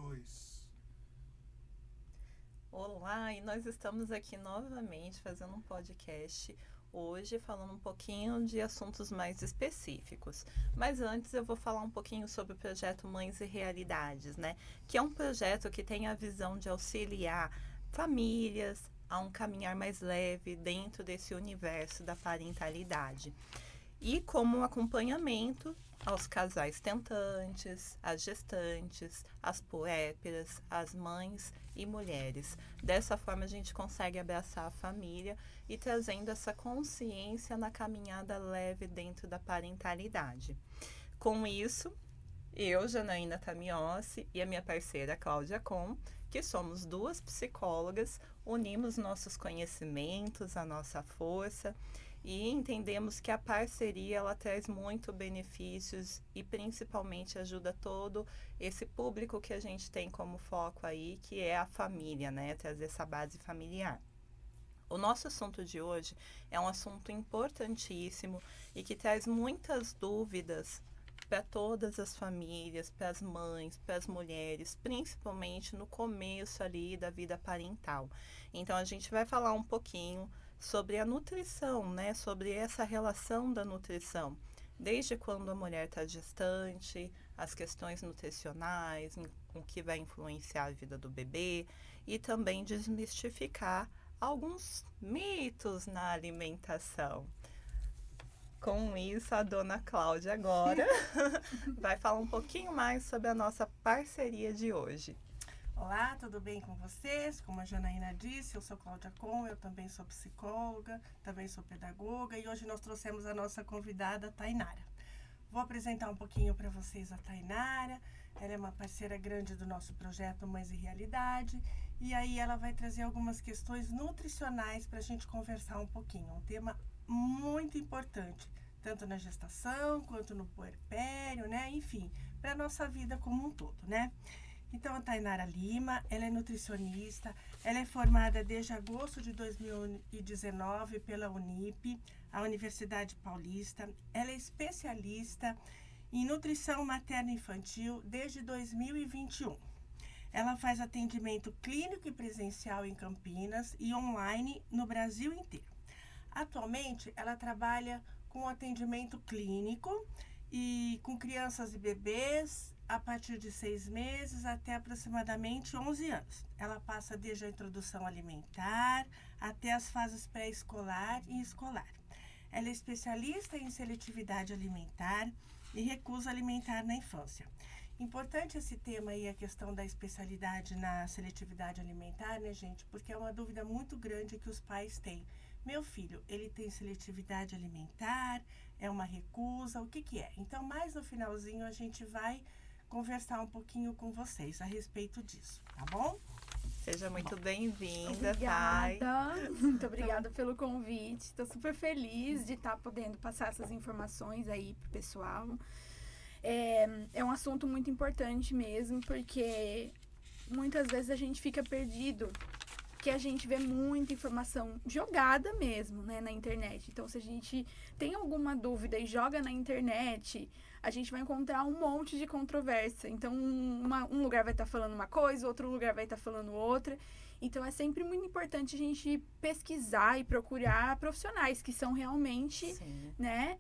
2. Olá, e nós estamos aqui novamente fazendo um podcast, hoje falando um pouquinho de assuntos mais específicos. Mas antes eu vou falar um pouquinho sobre o projeto Mães e Realidades, né? Que é um projeto que tem a visão de auxiliar famílias a um caminhar mais leve dentro desse universo da parentalidade. E como acompanhamento aos casais tentantes, às gestantes, às puérperas, às mães e mulheres. Dessa forma a gente consegue abraçar a família e trazendo essa consciência na caminhada leve dentro da parentalidade. Com isso, eu, Janaína Tamiossi, e a minha parceira Cláudia Com, que somos duas psicólogas, unimos nossos conhecimentos, a nossa força e entendemos que a parceria ela traz muito benefícios e principalmente ajuda todo esse público que a gente tem como foco aí, que é a família, né? Trazer essa base familiar. O nosso assunto de hoje é um assunto importantíssimo e que traz muitas dúvidas para todas as famílias, para as mães, para as mulheres, principalmente no começo ali da vida parental. Então a gente vai falar um pouquinho sobre a nutrição, né? Sobre essa relação da nutrição. Desde quando a mulher está gestante, as questões nutricionais, o que vai influenciar a vida do bebê e também desmistificar alguns mitos na alimentação. Com isso, a dona Cláudia agora vai falar um pouquinho mais sobre a nossa parceria de hoje. Olá, tudo bem com vocês? Como a Janaína disse, eu sou Cláudia Com, eu também sou psicóloga, também sou pedagoga e hoje nós trouxemos a nossa convidada, Tainara. Vou apresentar um pouquinho para vocês a Tainara. Ela é uma parceira grande do nosso projeto Mães e Realidade e aí ela vai trazer algumas questões nutricionais para a gente conversar um pouquinho. Um tema muito importante, tanto na gestação quanto no puerpério, né? Enfim, para a nossa vida como um todo, né? Então, a Tainara Lima, ela é nutricionista, ela é formada desde agosto de 2019 pela Unip, a Universidade Paulista. Ela é especialista em nutrição materno-infantil desde 2021. Ela faz atendimento clínico e presencial em Campinas e online no Brasil inteiro. Atualmente, ela trabalha com atendimento clínico e com crianças e bebês a partir de 6 meses até aproximadamente 11 anos. Ela passa desde a introdução alimentar até as fases pré-escolar e escolar. Ela é especialista em seletividade alimentar e recusa alimentar na infância. Importante esse tema aí, a questão da especialidade na seletividade alimentar, né, gente? Porque é uma dúvida muito grande que os pais têm. Meu filho, ele tem seletividade alimentar? É uma recusa? O que é? Então, mais no finalzinho, a gente vai conversar um pouquinho com vocês a respeito disso, tá bom? Seja muito bem-vinda, Obrigada. Thay. Muito obrigada pelo convite. Estou super feliz de estar podendo passar essas informações aí pro pessoal. É um assunto muito importante mesmo, porque muitas vezes a gente fica perdido, que a gente vê muita informação jogada mesmo, né, na internet. Então, se a gente tem alguma dúvida e joga na internet, a gente vai encontrar um monte de controvérsia. Então, um lugar vai estar falando uma coisa, outro lugar vai estar falando outra. Então, é sempre muito importante a gente pesquisar e procurar profissionais que são realmente, Sim. né,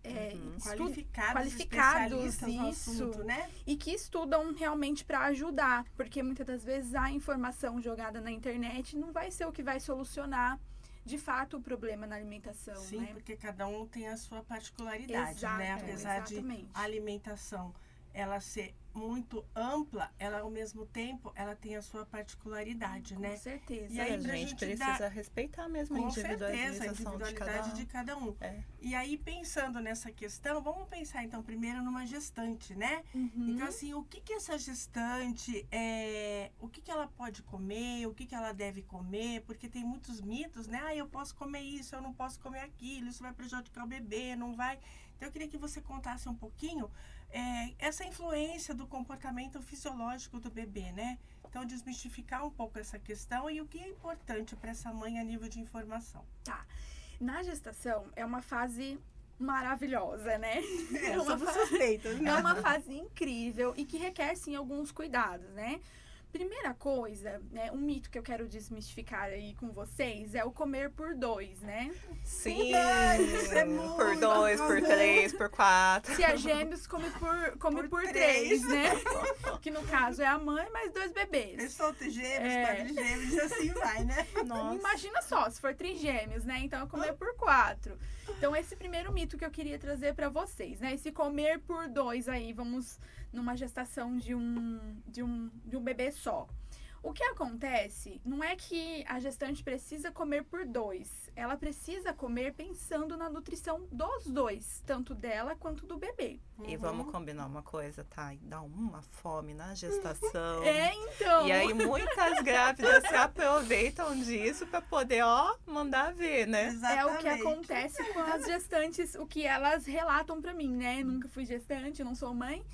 qualificados no assunto, né? E que estudam realmente para ajudar, porque muitas das vezes a informação jogada na internet não vai ser o que vai solucionar de fato o problema na alimentação. Sim, né? porque cada um tem a sua particularidade, Exato, né? Apesar exatamente. de a alimentação ela ser muito ampla, ela ao mesmo tempo ela tem a sua particularidade, Com né? certeza. E aí, a pra gente gente precisa dar- respeitar mesmo a Com certeza, a individualização individualidade de cada um. É. E aí, pensando nessa questão, vamos pensar então primeiro numa gestante, né? Uhum. Então, assim, o que essa gestante, o que ela pode comer, o que ela deve comer, porque tem muitos mitos, né? Ah, eu posso comer isso, eu não posso comer aquilo, isso vai prejudicar o bebê, não vai. Então, eu queria que você contasse um pouquinho essa influência do comportamento fisiológico do bebê, né? Então, desmistificar um pouco essa questão e o que é importante para essa mãe a nível de informação. Tá. Na gestação é uma fase maravilhosa, né? Somos suspeitas, né? É uma fase incrível e que requer, sim, alguns cuidados, né? Primeira coisa, né, um mito que eu quero desmistificar aí com vocês é o comer por 2, né? Sim, Isso é por muito 2, por 3, por 4. Se é gêmeos, come por 3, né? Que no caso é a mãe mais 2 bebês. Eu sou gêmeos, quadrigêmeos e assim vai, né? Nossa. Imagina só, se for trigêmeos, né? Então é comer por 4. Então esse primeiro mito que eu queria trazer pra vocês, né? Esse comer por 2 aí, vamos numa gestação de um bebê só. O que acontece não é que a gestante precisa comer por 2. Ela precisa comer pensando na nutrição dos 2, tanto dela quanto do bebê. E vamos combinar uma coisa, tá? Dá uma fome na gestação. Então. E aí muitas grávidas se aproveitam disso pra poder, mandar ver, né? Exatamente. É o que acontece com as gestantes, o que elas relatam pra mim, né? Nunca fui gestante, não sou mãe,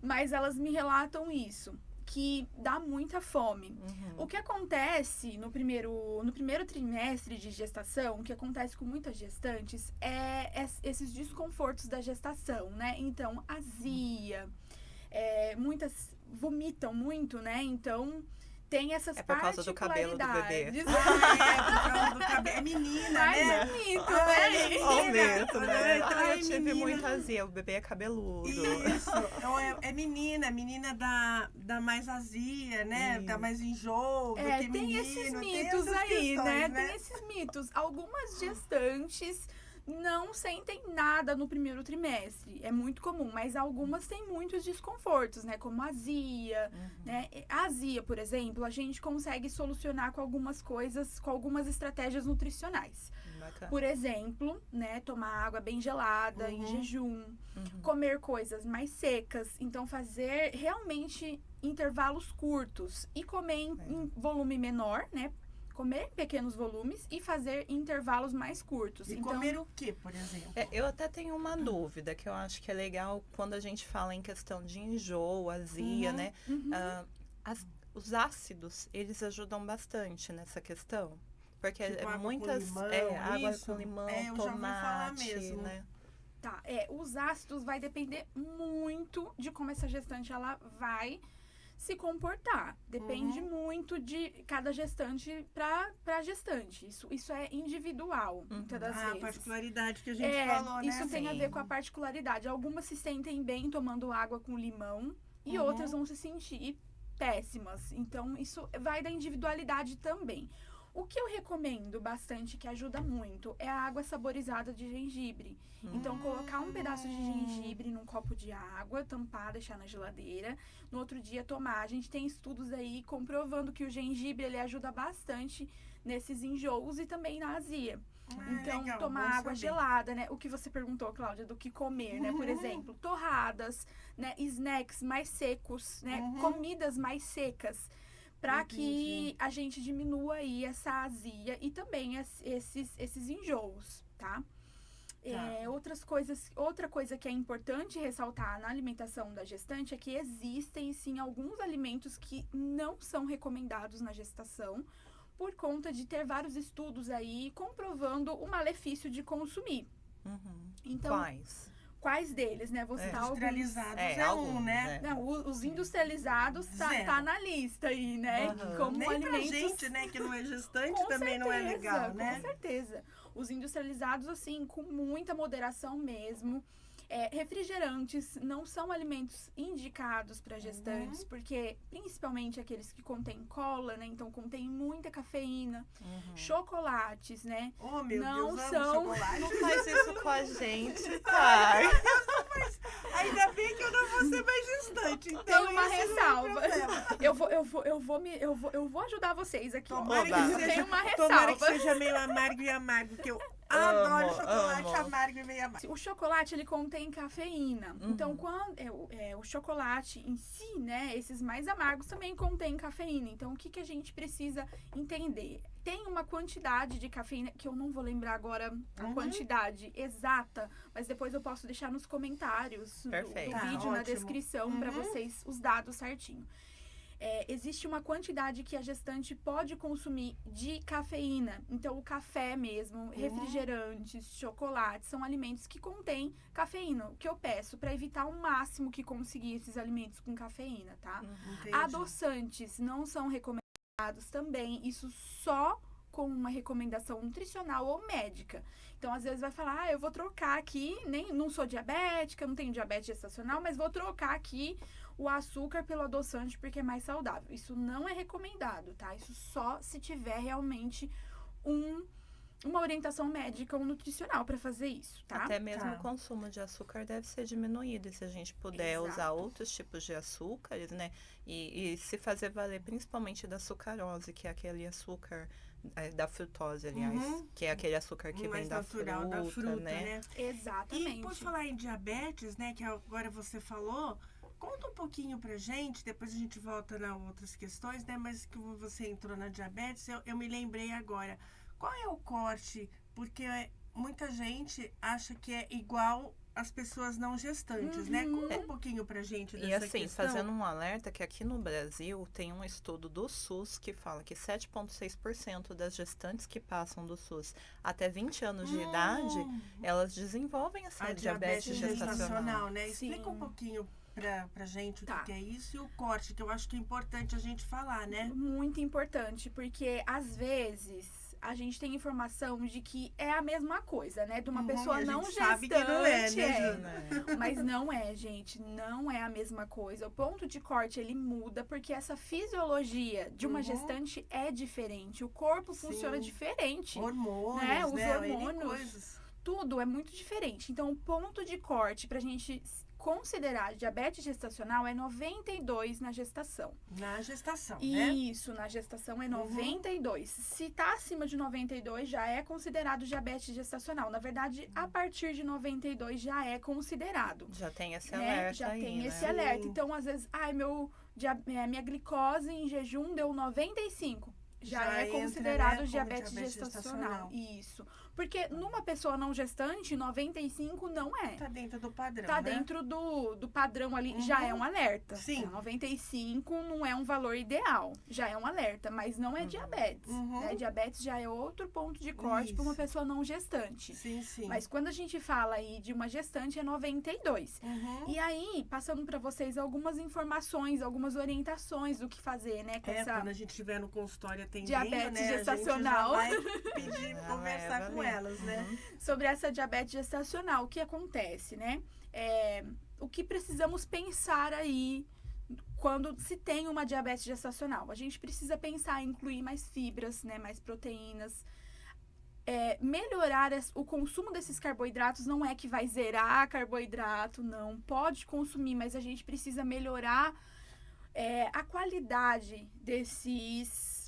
mas elas me relatam isso, que dá muita fome. O que acontece no primeiro trimestre de gestação, o que acontece com muitas gestantes, é esses desconfortos da gestação, né? Então, azia, muitas vomitam muito, né? Então, tem essas É por causa do cabelo do bebê. particularidades. Por causa do cabelo. É menina, Mas né? é mito, Ah, né? Ó o mito, né? Então, Ai, é eu tive menina. muita azia, o bebê é cabeludo. Isso. Então, é menina da mais azia, né? Da mais enjoo, do que Tem menino. esses tem mitos essas aí, questões, né? Tem esses mitos. Algumas gestantes não sentem nada no primeiro trimestre. É muito comum, mas algumas têm muitos desconfortos, né? Como azia, né? A azia, por exemplo, a gente consegue solucionar com algumas coisas, com algumas estratégias nutricionais. Bacana. Por exemplo, né? Tomar água bem gelada em jejum, comer coisas mais secas. Então, fazer realmente intervalos curtos e comer em volume menor, né? Comer em pequenos volumes e fazer intervalos mais curtos. E então, comer o que, por exemplo? Eu até tenho uma dúvida, que eu acho que é legal quando a gente fala em questão de enjoo, azia, né? Os ácidos, eles ajudam bastante nessa questão. Porque Tipo, água muitas... com limão, água isso? com limão, Eu já ouvi falar tomate, mesmo. né? Tá, os ácidos vai depender muito de como essa gestante ela vai se comportar. Depende muito de cada gestante para gestante. Isso é individual, muitas das A vezes. particularidade que a gente falou, né? Isso tem a Sim. ver com a particularidade. Algumas se sentem bem tomando água com limão e outras vão se sentir péssimas. Então, isso vai da individualidade também. O que eu recomendo bastante, que ajuda muito, é a água saborizada de gengibre. Então, colocar um pedaço de gengibre num copo de água, tampar, deixar na geladeira. No outro dia, tomar. A gente tem estudos aí comprovando que o gengibre, ele ajuda bastante nesses enjoos e também na azia. Então, legal, tomar bom água saber. gelada, né? O que você perguntou, Cláudia, do que comer, né? Por exemplo, torradas, né? Snacks mais secos, né? Comidas mais secas. Para que a gente diminua aí essa azia e também esses enjoos, tá? Outra coisa que é importante ressaltar na alimentação da gestante é que existem, sim, alguns alimentos que não são recomendados na gestação por conta de ter vários estudos aí comprovando o malefício de consumir. Então, quais deles, né? Vou citar alguns. Industrializados é alguns, né? Não, os industrializados tá na lista aí, né? Como Nem pra alimentos... gente, né, que não é gestante, Com também não é certeza, legal, né? Com certeza. Os industrializados, assim, com muita moderação mesmo. Refrigerantes não são alimentos indicados para gestantes, porque principalmente aqueles que contêm cola, né? Então contém muita cafeína. Chocolates, né? Oh, meu não Deus, são... amo chocolate. Não faz isso com a gente, pai. Ainda bem que eu não vou ser mais gestante. Então Tem uma esse não é o ressalva. problema. Eu vou ajudar vocês aqui. Tomara Oba. que Tem uma tomara que ressalva. seja meio amargo e amargo, que eu adoro chocolate amo. amargo e meio amargo. O chocolate, ele contém cafeína. Então, quando o chocolate em si, né, esses mais amargos também contêm cafeína. Então, o que a gente precisa entender? Tem uma quantidade de cafeína, que eu não vou lembrar agora a quantidade exata, mas depois eu posso deixar nos comentários do Perfeito. vídeo, na Ótimo. descrição, para vocês, os dados certinho. existe uma quantidade que a gestante pode consumir de cafeína. Então, o café mesmo, refrigerantes, chocolates, são alimentos que contêm cafeína. O que eu peço para evitar o máximo que conseguir esses alimentos com cafeína, tá? Entendi. Adoçantes não são recomendados também. Isso só com uma recomendação nutricional ou médica. Então, às vezes vai falar, eu vou trocar aqui, não sou diabética, não tenho diabetes gestacional, mas vou trocar aqui o açúcar pelo adoçante porque é mais saudável. Isso não é recomendado, tá? Isso só se tiver realmente uma orientação médica ou nutricional para fazer isso, tá? Até mesmo o consumo de açúcar deve ser diminuído, e se a gente puder usar outros tipos de açúcares, né? E se fazer valer principalmente da sucarose, que é aquele açúcar da frutose, aliás, que é aquele açúcar que vem da fruta, né? Exatamente. E por falar em diabetes, né, que agora você falou, conta um pouquinho pra gente, depois a gente volta nas outras questões, né, mas que você entrou na diabetes, eu me lembrei agora. Qual é o corte? Porque muita gente acha que é igual as pessoas não gestantes, né? Conta um pouquinho pra gente dessa questão. E assim, fazendo um alerta que aqui no Brasil tem um estudo do SUS que fala que 7,6% das gestantes que passam do SUS até 20 anos de idade, elas desenvolvem essa diabetes gestacional, né? Explica um pouquinho pra gente o que é isso e o corte, que eu acho que é importante a gente falar, né? Muito importante, porque às vezes a gente tem informação de que é a mesma coisa, né? De uma pessoa não gestante. Sabe que não é, né? Mas não é, gente. Não é a mesma coisa. O ponto de corte, ele muda porque essa fisiologia de uma gestante é diferente. O corpo funciona diferente. Hormônios, né? Os hormônios, hormônios, tudo é muito diferente. Então, o ponto de corte pra gente considerar diabetes gestacional é 92 na gestação. Na gestação, né? Isso, na gestação é 92. Se tá acima de 92, já é considerado diabetes gestacional. Na verdade, a partir de 92 já é considerado. Já tem esse alerta Já aí, tem esse alerta. Então, às vezes, minha glicose em jejum deu 95. Já é considerado, né, diabetes gestacional. Isso. Porque numa pessoa não gestante, 95 não é. Tá dentro do padrão, Tá dentro do padrão ali, já é um alerta. Sim. 95 não é um valor ideal, já é um alerta, mas não é diabetes. Né? Diabetes já é outro ponto de corte para uma pessoa não gestante. Sim, sim. Mas quando a gente fala aí de uma gestante, é 92. E aí, passando para vocês algumas informações, algumas orientações do que fazer, né? Com essa quando a gente estiver no consultório atendendo, diabetes né, gestacional. A gente já vai pedir, conversar com elas, né? Sobre essa diabetes gestacional, o que acontece, né? O que precisamos pensar aí quando se tem uma diabetes gestacional? A gente precisa pensar em incluir mais fibras, né? Mais proteínas. Melhorar o consumo desses carboidratos não é que vai zerar carboidrato, não. Pode consumir, mas a gente precisa melhorar a qualidade desses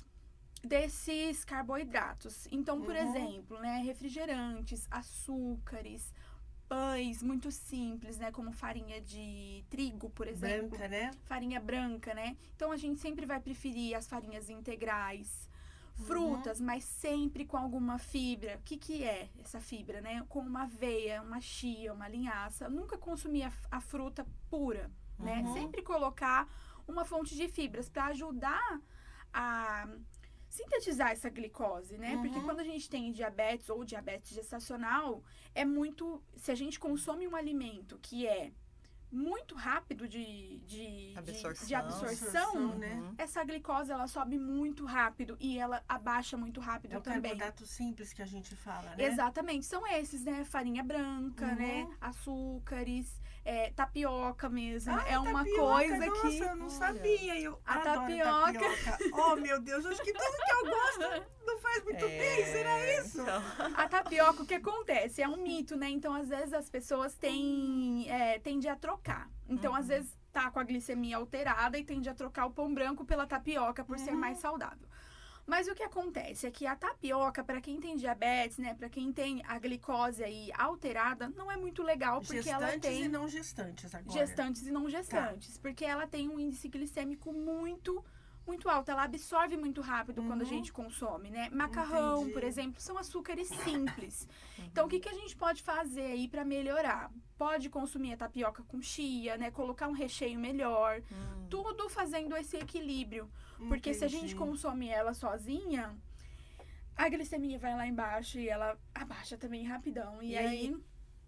carboidratos. Então, por exemplo, né, refrigerantes, açúcares, pães muito simples, né, como farinha de trigo, por exemplo. Branca, né? Farinha branca, né? Então, a gente sempre vai preferir as farinhas integrais. Frutas, mas sempre com alguma fibra. O que é essa fibra, né? Com uma aveia, uma chia, uma linhaça. Nunca consumir a fruta pura, né? Sempre colocar uma fonte de fibras para ajudar a sintetizar essa glicose, né? Porque quando a gente tem diabetes ou diabetes gestacional, se a gente consome um alimento que é muito rápido de absorção, né? Essa glicose, ela sobe muito rápido e ela abaixa muito rápido também. É o carboidrato simples que a gente fala, né? Exatamente, são esses, né? Farinha branca, né? Açúcares, tapioca mesmo. É uma coisa nossa, que... eu não sabia. Eu adoro tapioca. Oh, meu Deus, acho que tudo que eu gosto não faz muito bem, será isso? Então... A tapioca, o que acontece? É um mito, né? Então, às vezes, as pessoas tendem a trocar. Então, às vezes, tá com a glicemia alterada e tende a trocar o pão branco pela tapioca por ser mais saudável. Mas o que acontece é que a tapioca, para quem tem diabetes, né, para quem tem a glicose aí alterada, não é muito legal porque ela tem gestantes e não gestantes agora. Gestantes e não gestantes, porque ela tem um índice glicêmico muito muito alta, ela absorve muito rápido quando a gente consome, né? Macarrão, Entendi. por exemplo, são açúcares simples. Então, o que a gente pode fazer aí para melhorar? Pode consumir a tapioca com chia, né? Colocar um recheio melhor. Tudo fazendo esse equilíbrio. Porque se a gente Entendi. consome ela sozinha, a glicemia vai lá embaixo e ela abaixa também rapidão. E aí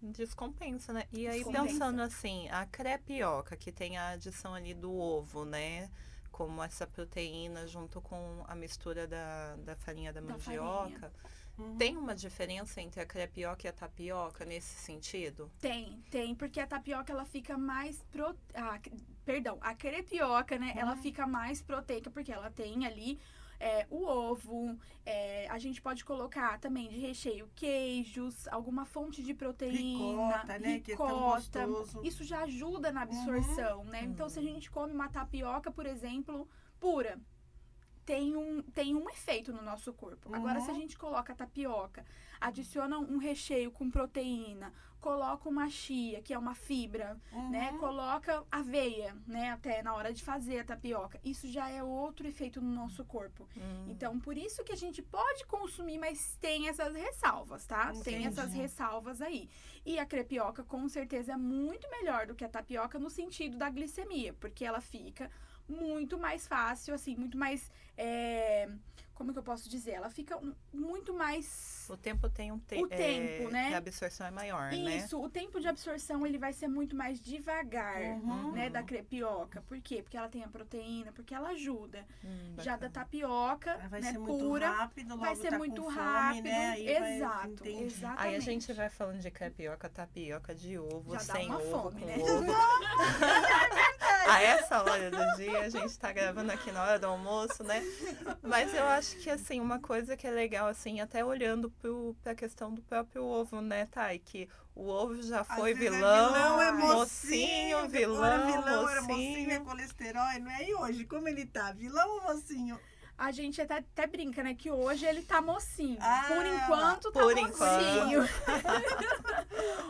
Descompensa, né? E aí, Descompensa. pensando assim, a crepioca, que tem a adição ali do ovo, né? Como essa proteína junto com a mistura da farinha da Da mandioca. Tem uma diferença entre a crepioca e a tapioca nesse sentido? tem, porque a tapioca ela fica mais a crepioca, né? Ela fica mais proteica porque ela tem ali o ovo, a gente pode colocar também de recheio queijos, alguma fonte de proteína, Ricota, né? Que é tão ricota. gostoso. Isso já ajuda na absorção, né? Então, se a gente come uma tapioca, por exemplo, pura, tem um efeito no nosso corpo. Agora, se a gente coloca a tapioca, adiciona um recheio com proteína, coloca uma chia, que é uma fibra, né? Coloca aveia, né? Até na hora de fazer a tapioca. Isso já é outro efeito no nosso corpo. Então, por isso que a gente pode consumir, mas tem essas ressalvas, tá? Tem essas Entendi. ressalvas aí. E a crepioca, com certeza, é muito melhor do que a tapioca no sentido da glicemia, porque ela fica muito mais fácil, assim, muito mais. Como que eu posso dizer? Ela fica muito mais. O tempo tem O tempo, né? Que a absorção é maior, né? Isso, o tempo de absorção ele vai ser muito mais devagar, né, da crepioca. Por quê? Porque ela tem a proteína, porque ela ajuda. Já da tapioca, Vai né, ser muito pura, rápido, logo vai ser tá muito com fome, rápido. né? Aí vai- Exato, entendi. exatamente. Aí a gente vai falando de crepioca, tapioca, de ovo, Já dá sem uma ovo, fome, com né? ovo. A essa hora do dia, a gente tá gravando aqui na hora do almoço, né? Mas eu acho que, assim, uma coisa que é legal, assim, até olhando pra questão do próprio ovo, né, Thay? Que o ovo já foi Às vezes vilão, é mocinho, vilão, era mocinho, é mocinho. colesterol, não é? E hoje, como ele tá? Vilão ou mocinho? A gente até brinca, né? Que hoje ele tá mocinho. Ah, Por enquanto, tá por mocinho.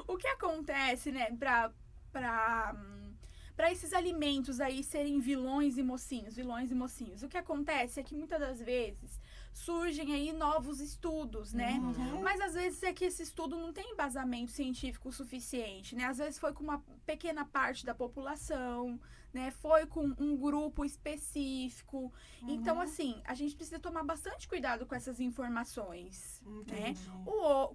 O que acontece, né? Pra esses alimentos aí serem vilões e mocinhos. O que acontece é que muitas das vezes surgem aí novos estudos, né? Mas às vezes é que esse estudo não tem embasamento científico suficiente, né? Às vezes foi com uma pequena parte da população, né? Foi com um grupo específico. Então, assim, a gente precisa tomar bastante cuidado com essas informações, né? Entendi.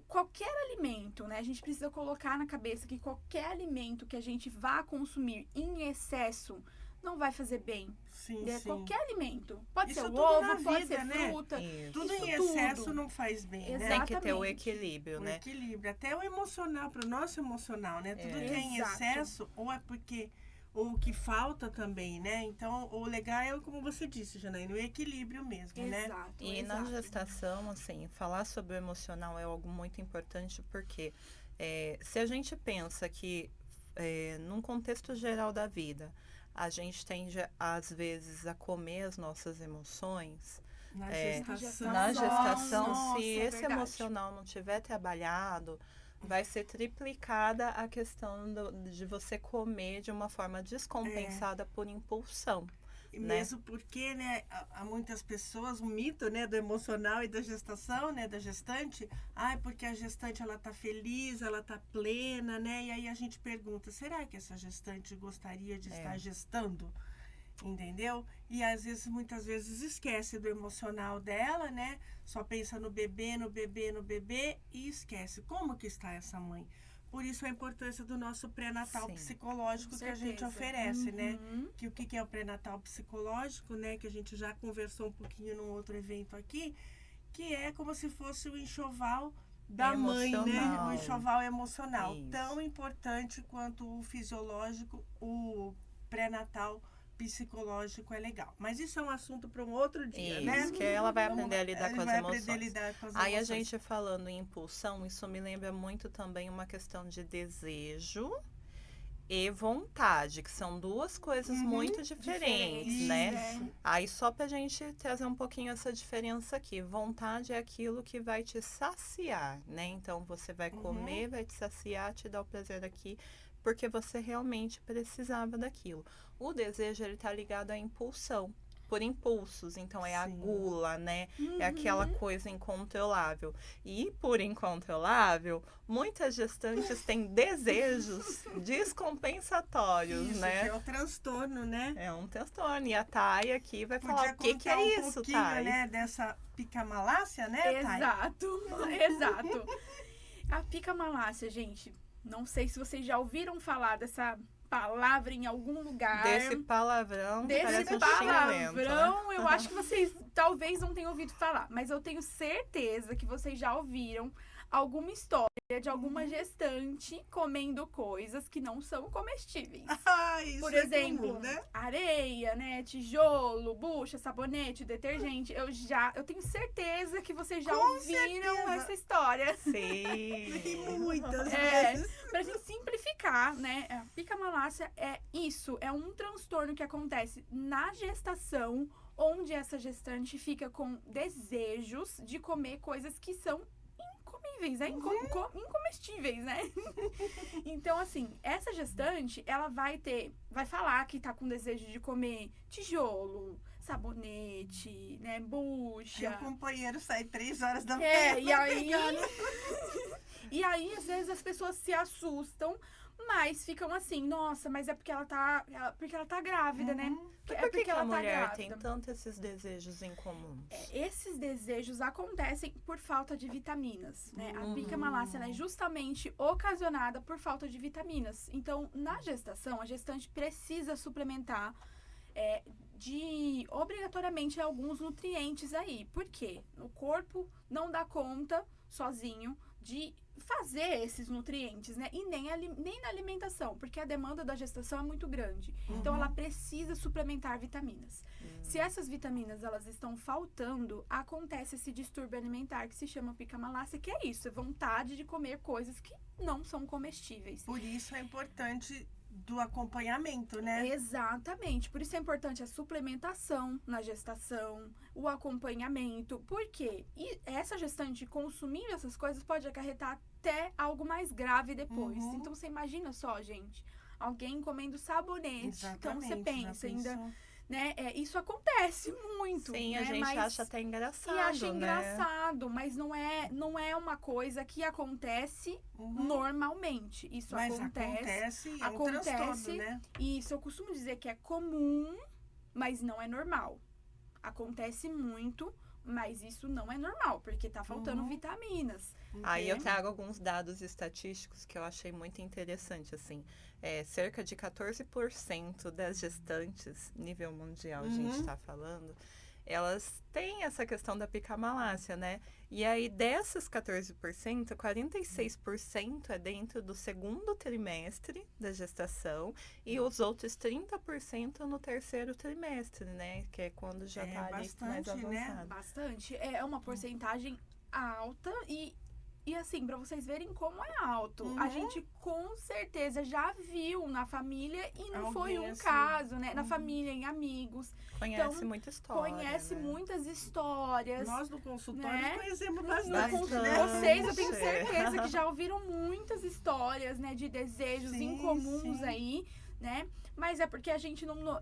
Qualquer alimento, né? A gente precisa colocar na cabeça que qualquer alimento que a gente vá consumir em excesso não vai fazer bem. Sim, Né? sim. Qualquer alimento. Pode Isso ser o tudo na ovo, pode vida, ser né? fruta. Isso. Tudo em Isso excesso tudo. não faz bem, né? Tem que ter o Exatamente. equilíbrio, O né? equilíbrio, até o emocional, para o nosso emocional, né? Tudo que é em Exato. excesso, ou é porque, ou o que falta também, né? Então, o legal é, como você disse, Janaína, o equilíbrio mesmo, né? Exato. E na gestação, assim, falar sobre o emocional é algo muito importante porque se a gente pensa que, num contexto geral da vida, a gente tende, às vezes, a comer as nossas emoções, Na gestação. na Nossa, gestação, se é esse verdade. emocional não tiver trabalhado, vai ser triplicada a questão de você comer de uma forma descompensada por impulsão. E né? mesmo porque, né, há muitas pessoas, o mito, né, do emocional e da gestação, né, da gestante, porque a gestante, ela tá feliz, ela tá plena, né, e aí a gente pergunta, será que essa gestante gostaria de estar gestando? Entendeu? E às vezes, muitas vezes, esquece do emocional dela, né, só pensa no bebê, no bebê, no bebê e esquece. Como que está essa mãe? Por isso a importância do nosso pré-natal Sim. psicológico Com que a gente certeza. oferece, né? Uhum. Que o que é o pré-natal psicológico, né? Que a gente já conversou um pouquinho num outro evento aqui, que é como se fosse o enxoval da mãe, né? Emocional. O enxoval emocional. Isso. Tão importante quanto o fisiológico, o pré-natal psicológico é legal. Mas isso é um assunto para um outro dia, né? Isso, que ela vai aprender a lidar com as vai aprender a emoções. lidar com as Aí a emoções. gente falando em impulsão, isso me lembra muito também uma questão de desejo e vontade, que são duas coisas muito diferentes, né? Isso. Aí só pra gente trazer um pouquinho essa diferença aqui, vontade é aquilo que vai te saciar, né? Então você vai comer, vai te saciar, te dar o prazer aqui, porque você realmente precisava daquilo. O desejo, ele tá ligado à impulsão. por impulsos. Então, é a Sim. gula, né? É aquela coisa incontrolável. E, por incontrolável, muitas gestantes têm desejos descompensatórios, Isso, né? que é o transtorno, né? É um transtorno. E a Thay aqui vai falar Podia o que contar é um isso, pouquinho, Thay? né, dessa picamalácia, né, Thay? Exato, exato. A picamalácia, gente, não sei se vocês já ouviram falar dessa palavra em algum lugar. Desse palavrão, Desse parece um xingamento, né? palavrão, eu acho que vocês talvez não tenham ouvido falar, mas eu tenho certeza que vocês já ouviram alguma história de alguma gestante comendo coisas que não são comestíveis. Ah, isso Por é exemplo, comum, né? areia, né, tijolo, bucha, sabonete, detergente. Eu tenho certeza que vocês já Com ouviram certeza. essa história. Sim. E muitas É, vezes. pra gente simplificar, né? A picamalácia é isso, é um transtorno que acontece na gestação, onde essa gestante fica com desejos de comer coisas que são incomíveis, né? Incomestíveis, né? Então, assim, essa gestante, ela vai falar que tá com desejo de comer tijolo, sabonete, né? Aí Bucha. o companheiro sai 3 horas da manhã. E aí. E aí, às vezes, as pessoas se assustam, mas ficam assim, nossa, mas é porque ela tá grávida, né? Mas por que a ela mulher tem tanto esses desejos incomuns? Esses desejos acontecem por falta de vitaminas, né? A picamalácia ela é justamente ocasionada por falta de vitaminas. Então, na gestação, a gestante precisa suplementar obrigatoriamente alguns nutrientes aí. Por quê? O corpo não dá conta sozinho de fazer esses nutrientes, né? E nem na alimentação, porque a demanda da gestação é muito grande. Então, ela precisa suplementar vitaminas. Se essas vitaminas, elas estão faltando, acontece esse distúrbio alimentar que se chama picamalácia, que é isso, é vontade de comer coisas que não são comestíveis. Por isso é importante do acompanhamento, né? Exatamente. Por isso é importante a suplementação na gestação, o acompanhamento. Por quê? E essa gestante consumindo essas coisas pode acarretar até algo mais grave depois. Então, você imagina só, gente, alguém comendo sabonete. Exatamente. Então, você pensa já ainda, pensou? né? Isso acontece muito. Sim, né? a gente Mas- acha até engraçado, E acha né? engraçado, mas não é uma coisa que acontece normalmente. Isso Mas acontece. é um transtorno, acontece. né? E isso eu costumo dizer que é comum, mas não é normal. Acontece muito, mas isso não é normal, porque tá faltando vitaminas. Aí eu né? trago alguns dados estatísticos que eu achei muito interessante, assim. Cerca de 14% das gestantes, nível mundial a gente está falando, elas têm essa questão da picamalácia, né? E aí dessas 14%, 46% é dentro do segundo trimestre da gestação e os outros 30% no terceiro trimestre, né? Que é quando já tá ali mais bastante, né? avançado. Bastante. É uma porcentagem alta e assim, pra vocês verem como é alto. A gente com certeza já viu na família e não foi Alguém um assim. caso, né? Na família, em amigos. Conhece Então, muita história, Conhece né? muitas histórias. Nós do consultório né? conhecemos No bastante, con- né? Vocês, eu tenho certeza que já ouviram muitas histórias, né? De desejos Sim, incomuns sim. aí, né? Mas é porque a gente não...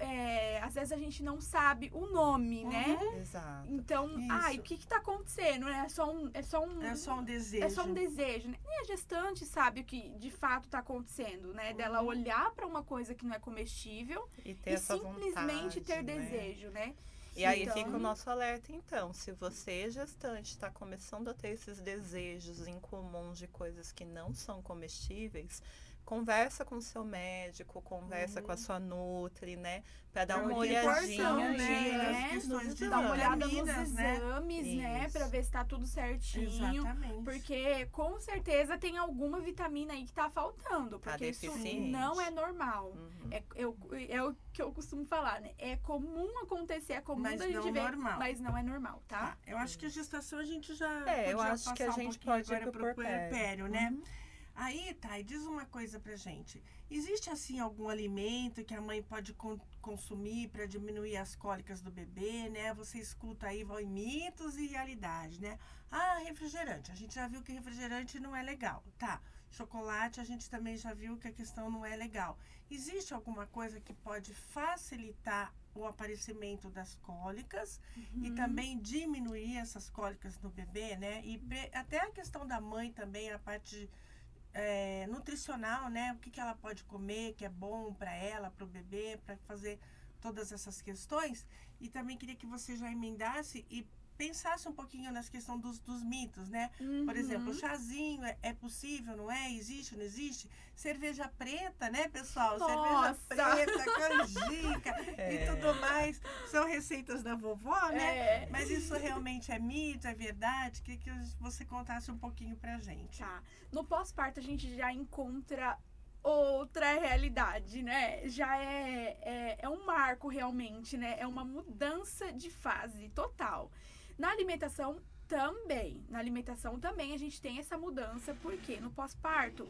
às vezes a gente não sabe o nome, né? Exato. Então, Isso. o que tá acontecendo, né? É só um desejo. é só um desejo, né? Nem a gestante sabe o que de fato tá acontecendo, né? Dela olhar pra uma coisa que não é comestível E ter e essa simplesmente vontade, ter né? desejo, né? E aí Então- fica o nosso alerta, então. Se você, gestante, está começando a ter esses desejos incomuns de coisas que não são comestíveis, conversa com o seu médico, conversa com a sua Nutri, né? Pra dar uma Porque olhadinha porção, aí né? As nos questões de Dá uma olhada nos vitaminas, né? exames, né? Isso. Pra ver se tá tudo certinho. Exatamente. Porque com certeza tem alguma vitamina aí que tá faltando. Tá Porque isso deficiente. não é normal. Uhum. É o que eu costumo falar, né? É comum acontecer, é comum Mas da gente não ver, normal. mas não é normal, tá? Tá, eu acho que a gestação a gente já Eu podia acho que a passar gente pouquinho pode ir agora pro pro puerpério. puerpério, né? Aí, Thay, diz uma coisa pra gente. Existe, assim, algum alimento que a mãe pode consumir para diminuir as cólicas do bebê, né? Você escuta aí, vão em mitos e realidade, né? Refrigerante. A gente já viu que refrigerante não é legal, tá? Chocolate, a gente também já viu que a questão não é legal. Existe alguma coisa que pode facilitar o aparecimento das cólicas e também diminuir essas cólicas no bebê, né? E até a questão da mãe também, a parte nutricional, né? O que ela pode comer, que é bom para ela, para o bebê, para fazer todas essas questões. E também queria que você já emendasse e pensasse um pouquinho nessa questão dos mitos, né? Por exemplo, o chazinho é possível, não é? Existe, não existe? Cerveja preta, né, pessoal? Nossa. Cerveja preta, canjica e tudo mais. São receitas da vovó, né? Mas isso realmente é mito, é verdade? Queria que você contasse um pouquinho pra gente. Tá. No pós-parto, a gente já encontra outra realidade, né? Já é um marco realmente, né? É uma mudança de fase total. Na alimentação também a gente tem essa mudança, porque no pós-parto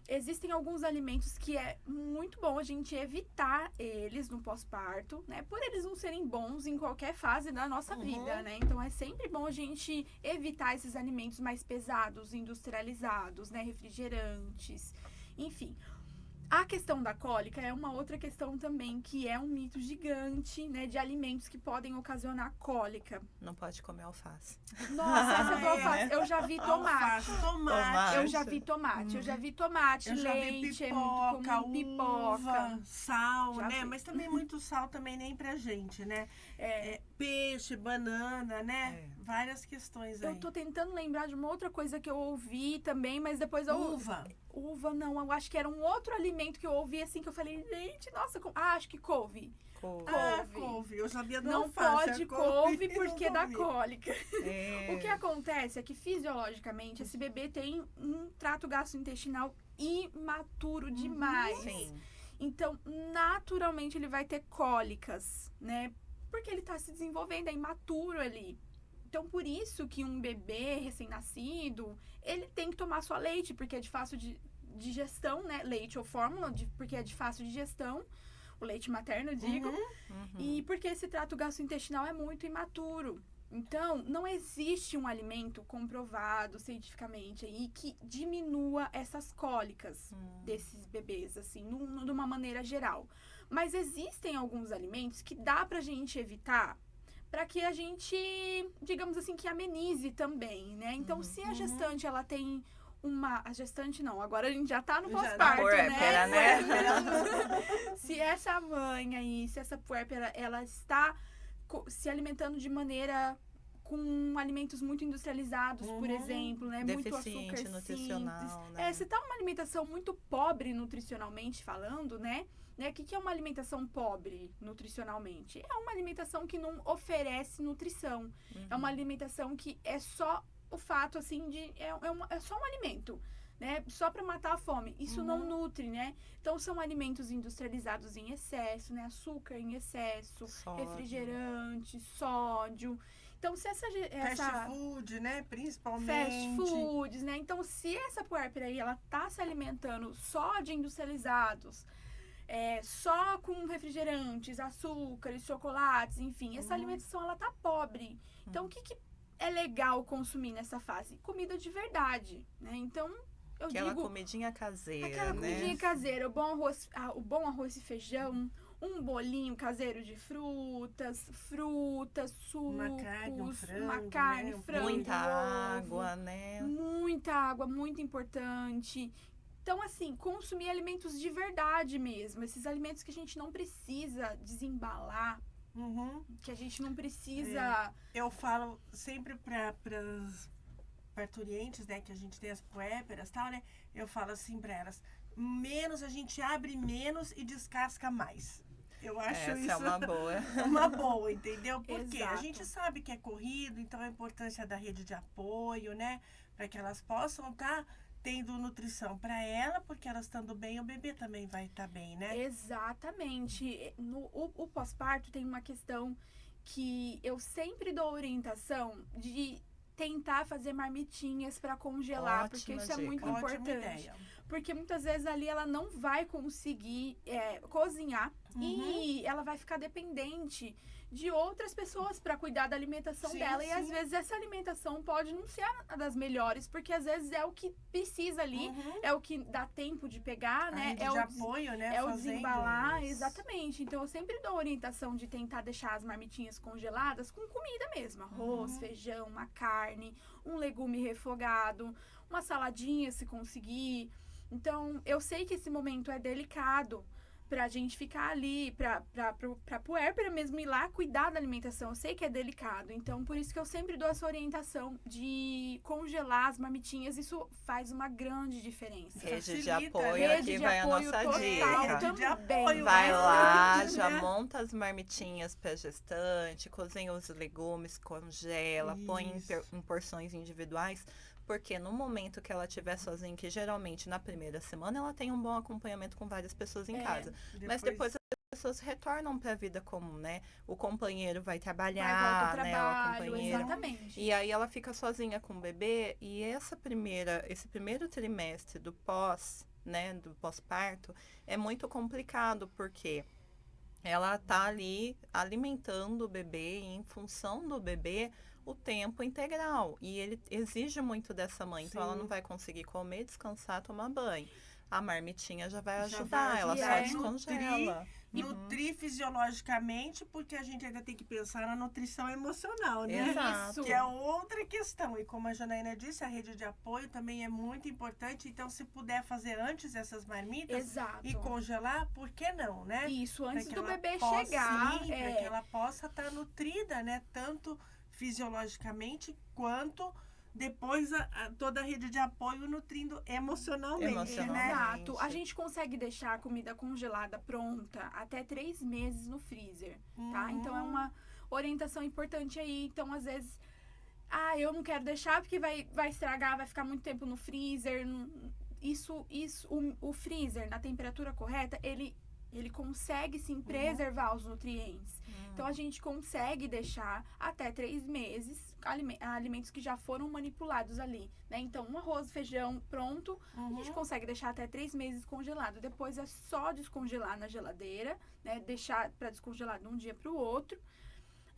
existem alguns alimentos que é muito bom a gente evitar eles no pós-parto, né? Por eles não serem bons em qualquer fase da nossa vida, né? Então é sempre bom a gente evitar esses alimentos mais pesados, industrializados, né? Refrigerantes, enfim. A questão da cólica é uma outra questão também, que é um mito gigante, né, de alimentos que podem ocasionar cólica. Não pode comer alface. Nossa, essa do alface, eu já vi tomate. Tomate. Eu já vi tomate, Eu já vi leite, é muito comum, pipoca. uva, sal, Já né? vi. Mas também muito sal também nem pra gente, né? Peixe, banana, né? Várias questões aí. Eu tô tentando lembrar de uma outra coisa que eu ouvi também, mas depois eu... Uva, não, eu acho que era um outro alimento que eu ouvi assim, que eu falei, gente, nossa, acho que couve. Couve. Eu sabia do Não alface, pode a couve porque dá couve. cólica. O que acontece é que fisiologicamente esse bebê tem um trato gastrointestinal imaturo demais. Sim. Então, naturalmente ele vai ter cólicas, né? Porque ele tá se desenvolvendo, é imaturo ali. Então, por isso que um bebê recém-nascido, ele tem que tomar só leite, porque é de fácil digestão, né? Leite ou fórmula, porque é de fácil digestão. O leite materno, eu digo. E porque esse trato gastrointestinal é muito imaturo. Então, não existe um alimento comprovado cientificamente aí que diminua essas cólicas desses bebês, assim, de uma maneira geral. Mas existem alguns alimentos que dá pra gente evitar para que a gente, digamos assim, que amenize também, né? Então, se a gestante, ela tem a gestante não, agora a gente já tá no pós-parto, né? Se essa mãe aí, se essa puérpera, ela está se alimentando de maneira com alimentos muito industrializados, por exemplo, né? Muito açúcar nutricional, né? Se tá uma alimentação muito pobre nutricionalmente falando, né? O que é uma alimentação pobre nutricionalmente? É uma alimentação que não oferece nutrição. É uma alimentação que é só o fato, assim, de... É só um alimento, né? Só para matar a fome. Isso não nutre, né? Então, são alimentos industrializados em excesso, né? Açúcar em excesso, refrigerante, sódio. Então, se Fast food, né? Principalmente. Fast foods, né? Então, se essa puérpera aí, ela tá se alimentando só de industrializados, só com refrigerantes, açúcares, chocolates, enfim, essa alimentação, ela tá pobre. Então, o que é legal consumir nessa fase? Comida de verdade, né? Então, eu digo... Aquela comidinha caseira, Aquela comidinha caseira, o bom arroz e feijão, um bolinho caseiro de frutas, sucos, uma carne, frango, muita água, né? Muita água, muito importante. Então, assim, consumir alimentos de verdade mesmo. Esses alimentos que a gente não precisa desembalar, que a gente não precisa... Eu falo sempre para as parturientes, né, que a gente tem as puérperas e tal, né? Eu falo assim para elas, a gente abre menos e descasca mais. Eu acho Essa isso é uma boa. uma boa, entendeu? Porque a Exato. gente sabe que é corrido, então a importância da rede de apoio, né? Para que elas possam estar tendo nutrição para ela, porque elas estando bem, o bebê também vai estar bem, né? Exatamente. O pós-parto tem uma questão que eu sempre dou orientação de tentar fazer marmitinhas para congelar, porque isso é muito Ótima importante. ideia. porque muitas vezes ali ela não vai conseguir cozinhar e ela vai ficar dependente de outras pessoas para cuidar da alimentação dela. E às vezes essa alimentação pode não ser a das melhores, porque às vezes é o que precisa ali, é o que dá tempo de pegar, né? É o de apoio, né? É o desembalar, isso. exatamente. Então eu sempre dou orientação de tentar deixar as marmitinhas congeladas com comida mesmo. Arroz, feijão, uma carne, um legume refogado, uma saladinha se conseguir. Então eu sei que esse momento é delicado pra gente ficar ali, pra puérpera mesmo ir lá cuidar da alimentação. Eu sei que é delicado, então por isso que eu sempre dou essa orientação de congelar as marmitinhas. Isso faz uma grande diferença. Rede de apoio, Rede aqui de vai a apoio nossa total dica. Rede de também. apoio, Vai né? lá, Né? já monta as marmitinhas para gestante, cozinha os legumes, congela, põe em porções individuais. Porque no momento que ela estiver sozinha, que geralmente na primeira semana ela tem um bom acompanhamento com várias pessoas em casa. Mas depois as pessoas retornam para a vida comum, né? O companheiro vai trabalhar, volta ao né? trabalho, O companheiro. exatamente. E aí ela fica sozinha com o bebê. E esse primeiro trimestre do pós-parto, é muito complicado, porque ela tá ali alimentando o bebê e em função do bebê o tempo integral. E ele exige muito dessa mãe. Então ela não vai conseguir comer, descansar, tomar banho. A marmitinha já vai ajudar, ela só descongela. Nutrir fisiologicamente, porque a gente ainda tem que pensar na nutrição emocional, né? Exato. Que é outra questão. E como a Janaína disse, a rede de apoio também é muito importante. Então, se puder fazer antes essas marmitas e congelar, por que não, né? Isso, antes do bebê chegar. chegar. Sim, para que ela possa estar nutrida, né? Tanto fisiologicamente quanto depois toda a rede de apoio nutrindo emocionalmente, né? Exato. A gente consegue deixar a comida congelada pronta até 3 meses no freezer, tá? Então é uma orientação importante aí. Então, às vezes, eu não quero deixar porque vai estragar, vai ficar muito tempo no freezer. O freezer, na temperatura correta, ele consegue sim preservar os nutrientes. Então a gente consegue deixar até 3 meses alimentos que já foram manipulados ali, né? Então um arroz, feijão pronto, a gente consegue deixar até 3 meses congelado. Depois é só descongelar na geladeira, né? Deixar para descongelar de um dia para o outro.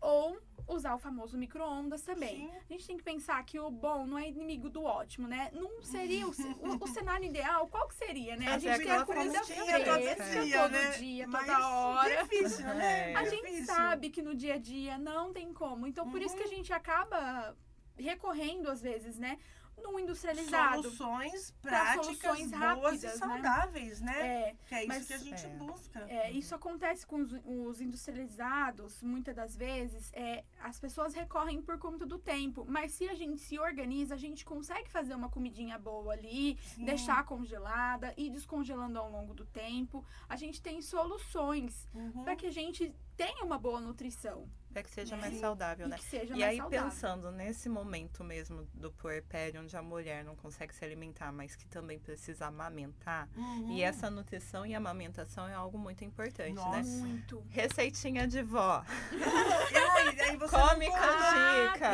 Ou usar o famoso micro-ondas também. A gente tem que pensar que o bom não é inimigo do ótimo, né? Não seria o cenário ideal, qual que seria, né? A gente tem a comida fresca todo dia, toda hora. Difícil, né? A gente sabe que no dia a dia não tem como. Então, por isso que a gente acaba recorrendo, às vezes, né? No industrializado. Soluções práticas, soluções boas rápidas, e saudáveis, né? Que é isso que a gente busca. Isso acontece com os industrializados, muitas das vezes, as pessoas recorrem por conta do tempo. Mas se a gente se organiza, a gente consegue fazer uma comidinha boa ali, deixar congelada, ir descongelando ao longo do tempo. A gente tem soluções para que a gente tenha uma boa nutrição. Para que seja mais saudável, né? E aí, pensando nesse momento mesmo do puerpério, onde a mulher não consegue se alimentar, mas que também precisa amamentar, e essa nutrição e amamentação é algo muito importante, né? Muito. Receitinha de vó. Aí você come canjica.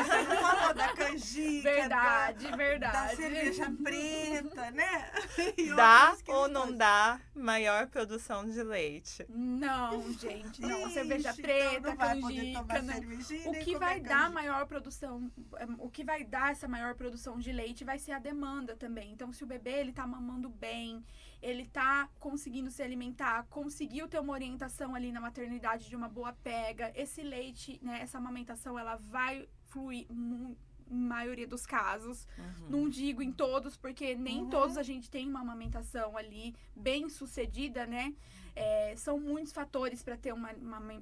Você não falou da canjica. Verdade. Da cerveja preta, né? Dá ou não dá maior produção de leite? Não, gente, não. A cerveja preta, canjica, não. O que vai dar maior produção, o que vai dar essa maior produção de leite vai ser a demanda também. Então, se o bebê, ele tá mamando bem, ele tá conseguindo se alimentar, conseguiu ter uma orientação ali na maternidade de uma boa pega, esse leite, né, essa amamentação, ela vai fluir maioria dos casos. Não digo em todos, porque nem todos a gente tem uma amamentação ali bem sucedida, né? São muitos fatores para ter uma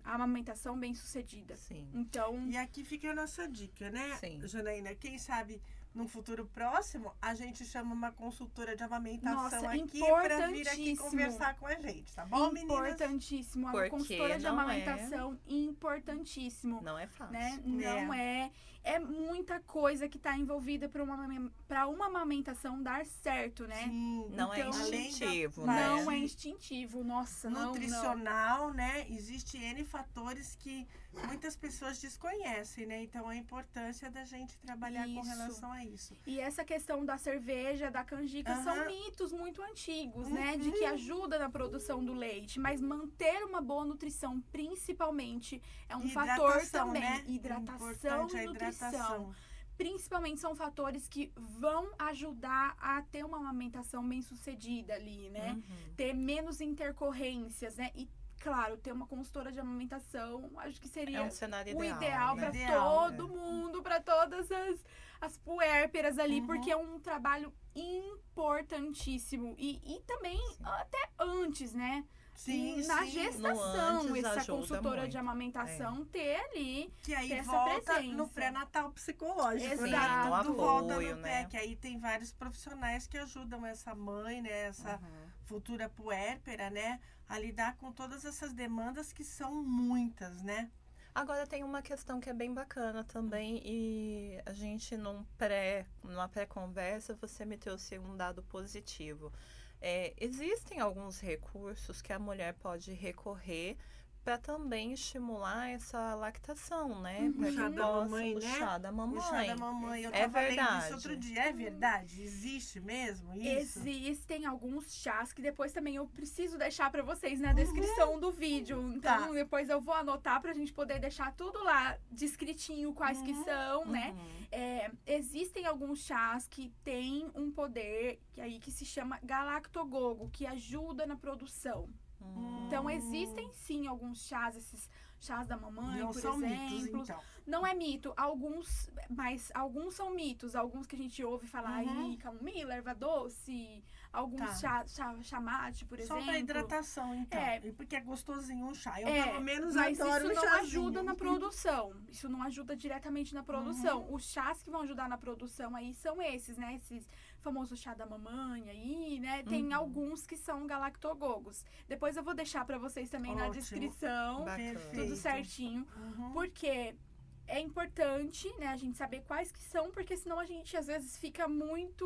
amamentação bem sucedida. Sim. Então... E aqui fica a nossa dica, né, Sim. Janaína? Quem sabe num futuro próximo a gente chama uma consultora de amamentação aqui para vir aqui conversar com a gente, tá bom, meninas? Importantíssimo. A consultora de amamentação, importantíssimo. Não é fácil. Né? Não é. É muita coisa que está envolvida para uma amamentação dar certo, né? Sim. Não é instintivo, né? né? Não é instintivo, nossa, nutricional, né? Existe N fatores que muitas pessoas desconhecem, né? Então, a importância da gente trabalhar com relação a isso. E essa questão da cerveja, da canjica, são mitos muito antigos, né? De que ajuda na produção do leite. Mas manter uma boa nutrição, principalmente, é um fator também. Né? Hidratação e nutrição. Principalmente são fatores que vão ajudar a ter uma amamentação bem sucedida ali, né? Ter menos intercorrências, né? E, claro, ter uma consultora de amamentação, acho que seria um cenário o ideal, ideal né? para todo mundo, para todas as puérperas ali, porque é um trabalho importantíssimo. E também até antes, né? Sim, na sim. gestação, essa ajuda consultora muito. de amamentação ter ali, que aí ter essa volta presença. no pré-natal psicológico, né? Exato. Tudo No volta apoio, no né? que aí tem vários profissionais que ajudam essa mãe, né? Essa futura puérpera, né? A lidar com todas essas demandas que são muitas, né? Agora tem uma questão que é bem bacana também, e a gente numa pré-conversa você me trouxe um dado positivo. Existem alguns recursos que a mulher pode recorrer para também estimular essa lactação, né? Pra O chá que da possa- mamãe, o né? chá da mamãe. O chá da mamãe, eu É tava lendo verdade. isso outro dia. É verdade? Existe mesmo isso? Existem alguns chás que depois também eu preciso deixar pra vocês na descrição do vídeo. Então, Tá. depois eu vou anotar pra gente poder deixar tudo lá descritinho quais que são, né? Existem alguns chás que têm um poder que se chama galactogogo, que ajuda na produção. Então, existem sim alguns chás, esses chás da mamãe, Não por são exemplo. mitos, então. Não é mito, mas alguns são mitos. Alguns que a gente ouve falar aí, camomila, erva doce, alguns chamate, por exemplo. Só pra hidratação, então. É. Porque é gostosinho um chá. Eu, pelo menos, mas adoro isso um não chazinho. ajuda na produção. Isso não ajuda diretamente na produção. Os chás que vão ajudar na produção aí são esses, né? Esses famosos chá da mamãe aí, né? Tem alguns que são galactogogos. Depois eu vou deixar pra vocês também na Ótimo. descrição. Bacana. Tudo certinho. Porque é importante, né, a gente saber quais que são, porque senão a gente às vezes fica muito...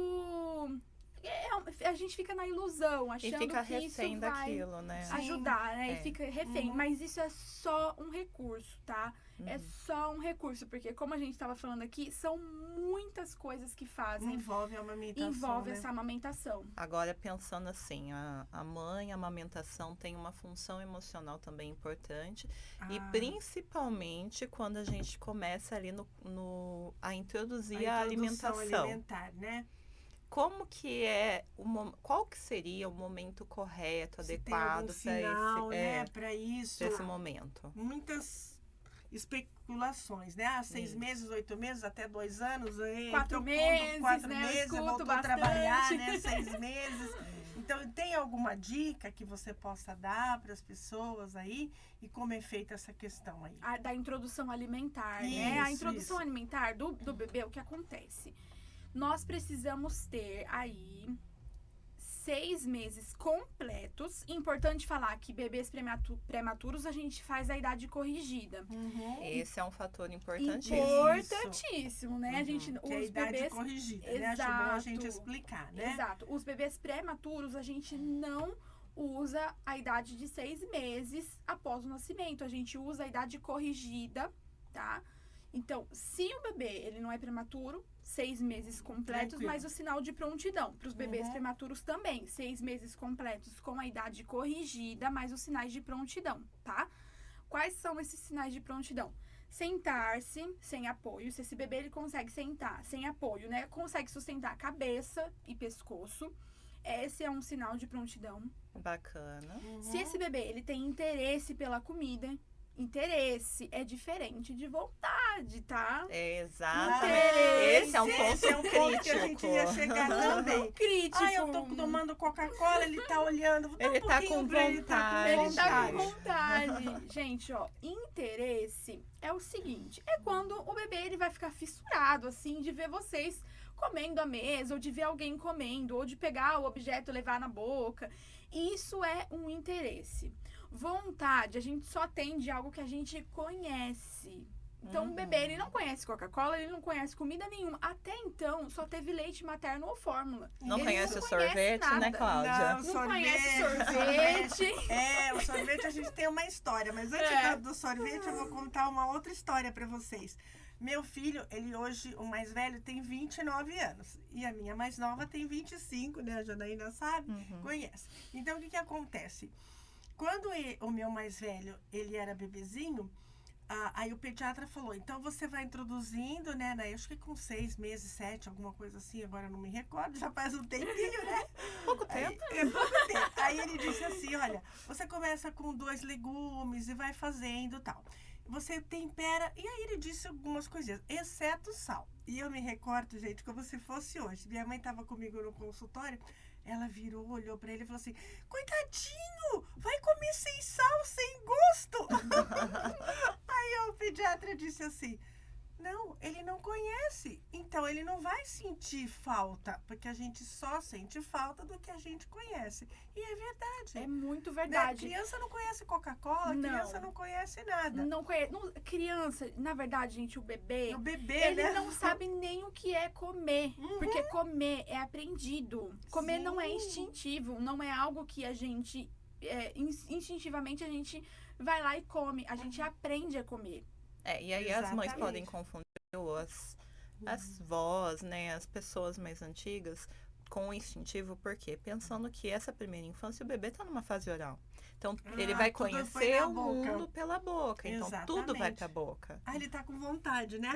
a gente fica na ilusão, achando E fica que isso refém vai daquilo, né? ajudar, né? É. E fica refém. Mas isso é só um recurso, tá? É só um recurso, porque como a gente estava falando aqui, são muitas coisas que fazem. Envolve a amamentação, Envolve né? essa amamentação. Agora, pensando assim, a mãe, a amamentação tem uma função emocional também importante. E principalmente quando a gente começa ali a introduzir a introdução alimentação. alimentar, né? Como que qual que seria o momento correto, Se adequado tem algum sinal, para né? Pra isso. esse momento? Muitas especulações, né? 6 meses, 8 meses, até 2 anos. 4 meses, 4 né? Eu meses, escuto voltou a bastante. trabalhar, né? 6 meses. Então, tem alguma dica que você possa dar para as pessoas aí? E como é feita essa questão aí? Da introdução alimentar, né? A introdução isso. alimentar do bebê, o que acontece? Nós precisamos ter aí 6 meses completos. Importante falar que bebês prematuros a gente faz a idade corrigida. Esse é um fator importantíssimo. Importantíssimo, né? A gente, Que é a os idade bebês corrigida, né? Acho bom a gente explicar, né? Exato. Os bebês prematuros, a gente não usa a idade de 6 meses após o nascimento. A gente usa a idade corrigida, tá? Então, se o bebê ele não é prematuro, 6 meses completos, Tranquilo. mas o sinal de prontidão. Para os bebês prematuros também, 6 meses completos com a idade corrigida, mais os sinais de prontidão, tá? Quais são esses sinais de prontidão? Sentar-se sem apoio. Se esse bebê ele consegue sentar sem apoio, né? Consegue sustentar cabeça e pescoço. Esse é um sinal de prontidão. Bacana. Se esse bebê ele tem interesse pela comida, interesse é diferente de vontade, tá? Exatamente. Interesse. Esse é um ponto Esse é um ponto que a gente ia chegar também. Crítico. Ai, eu tô tomando Coca-Cola, ele tá olhando. Vou dar Ele um tá pouquinho com pra ele, tá com Ele tá com vontade. vontade. Gente, ó, interesse é o seguinte, é quando o bebê ele vai ficar fissurado, assim, de ver vocês comendo à mesa, ou de ver alguém comendo, ou de pegar o objeto e levar na boca. Isso é um interesse. Vontade, a gente só tem de algo que a gente conhece. Então, o bebê, ele não conhece Coca-Cola, ele não conhece comida nenhuma. Até então, só teve leite materno ou fórmula. Não Ele conhece o conhece sorvete, né, nada. Cláudia? Não conhece sorvete. O sorvete a gente tem uma história, mas antes do sorvete eu vou contar uma outra história pra vocês. Meu filho, ele hoje, o mais velho, tem 29 anos. E a minha mais nova tem 25, né? A Janaína sabe, conhece. Então, o que acontece? Quando o meu mais velho, ele era bebezinho, aí o pediatra falou, então você vai introduzindo, né? Acho que com 6 meses, 7, alguma coisa assim, agora eu não me recordo, já faz um tempinho, né? Pouco tempo. Pouco tempo. Aí ele disse assim, olha, você começa com 2 legumes e vai fazendo e tal. Você tempera, e aí ele disse algumas coisinhas, exceto sal. E eu me recordo, gente, como se fosse hoje. Minha mãe estava comigo no consultório, ela virou, olhou para ele e falou assim, coitadinho, vai comer sem sal, sem gosto. Aí o pediatra disse assim, não, ele não conhece, então ele não vai sentir falta, porque a gente só sente falta do que a gente conhece. E é verdade. É muito Né? verdade. Criança não conhece Coca-Cola, criança não conhece nada. Não conhece. Criança, na verdade, gente, o bebê, ele né? não sabe nem o que é comer. Porque comer é aprendido. Comer não é instintivo, não é algo que a gente, instintivamente, a gente vai lá e come. A gente aprende a comer. E aí as mães podem confundir as vós, né, as pessoas mais antigas com o instintivo, porque pensando que essa primeira infância o bebê está numa fase oral. Então, ele vai conhecer o mundo pela boca. Então, tudo vai pra boca. Ele tá com vontade, né?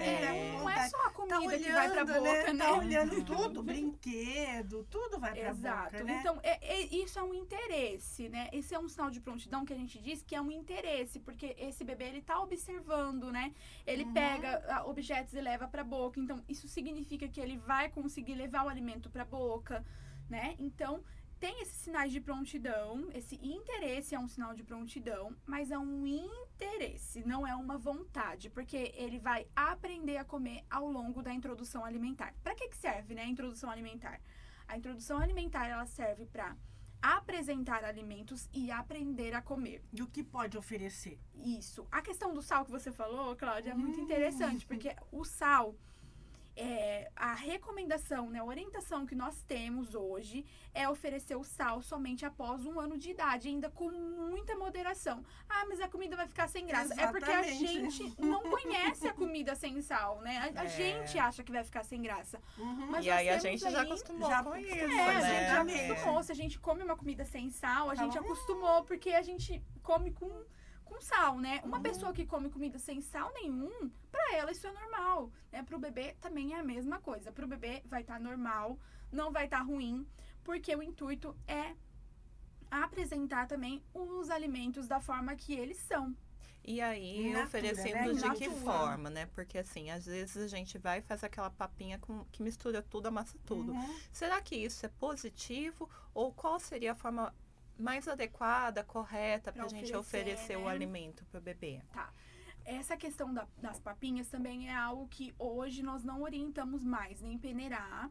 Não é só a comida que vai pra boca, né? Tá olhando tudo, brinquedo, tudo vai pra boca, né? Então, isso é um interesse, né? Esse é um sinal de prontidão que a gente diz que é um interesse, porque esse bebê, ele tá observando, né? Ele pega objetos e leva pra boca. Então, isso significa que ele vai conseguir levar o alimento pra boca, né? Então, tem esses sinais de prontidão, esse interesse é um sinal de prontidão, mas é um interesse, não é uma vontade, porque ele vai aprender a comer ao longo da introdução alimentar. Para que serve, né, a introdução alimentar? A introdução alimentar, ela serve para apresentar alimentos e aprender a comer. E o que pode oferecer? Isso. A questão do sal que você falou, Cláudia, é muito interessante, porque o sal... a recomendação, né, a orientação que nós temos hoje é oferecer o sal somente após 1 ano de idade, ainda com muita moderação. Mas a comida vai ficar sem graça. Exatamente. É porque a gente não conhece a comida sem sal, né? A gente acha que vai ficar sem graça. Mas e aí a gente já acostumou com isso, né? A gente já acostumou. Se a gente come uma comida sem sal, a gente acostumou, porque a gente come com sal, né? Uma pessoa que come comida sem sal nenhum, pra ela isso é normal, né? Pro bebê também é a mesma coisa. Pro bebê vai estar normal, não vai estar ruim, porque o intuito é apresentar também os alimentos da forma que eles são. E aí, oferecendo de que forma, né? Porque assim, às vezes a gente vai e faz aquela papinha que mistura tudo, amassa tudo. Será que isso é positivo? Ou qual seria a forma mais adequada, correta pra gente oferecer, né, o alimento pro bebê? Tá. Essa questão das papinhas também é algo que hoje nós não orientamos mais, nem peneirar,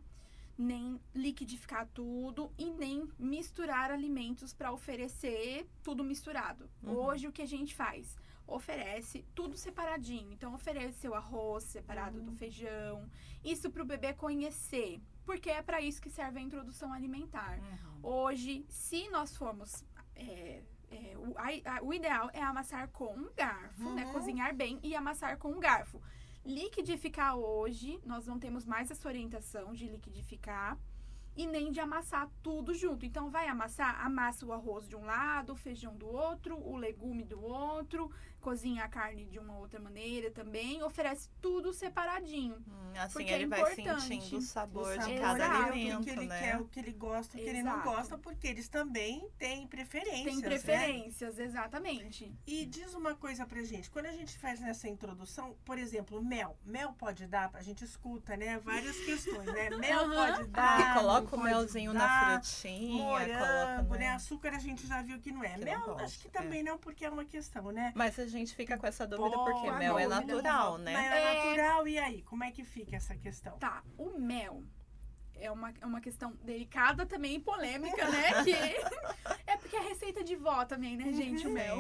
nem liquidificar tudo e nem misturar alimentos para oferecer tudo misturado. Hoje o que a gente faz? Oferece tudo separadinho. Então, oferece o arroz separado do feijão. Isso para o bebê conhecer, porque é para isso que serve a introdução alimentar. Hoje, se nós formos... o ideal é amassar com um garfo, né? Cozinhar bem e amassar com um garfo. Liquidificar hoje, nós não temos mais essa orientação de liquidificar e nem de amassar tudo junto. Então, vai amassar, amassa o arroz de um lado, o feijão do outro, o legume do outro, cozinha a carne de uma outra maneira também, oferece tudo separadinho. Assim ele vai sentindo o sabor de cada alimento, o que ele quer, o que ele gosta, o que ele não gosta, porque eles também têm preferências. Tem preferências, né? Exatamente. E diz uma coisa pra gente, quando a gente faz nessa introdução, por exemplo, mel pode dar, a gente escuta, né, várias questões, né, mel pode dar, e coloca o melzinho na frutinha, morango, né, açúcar a gente já viu que não é, mel acho que também não, porque é uma questão, né. Mas a gente fica com essa dúvida porque mel é natural, né? Mel é natural, e aí, como é que fica essa questão? Tá, o mel é uma questão delicada também e polêmica, né? Que é porque é receita de vó também, né, gente? O mel.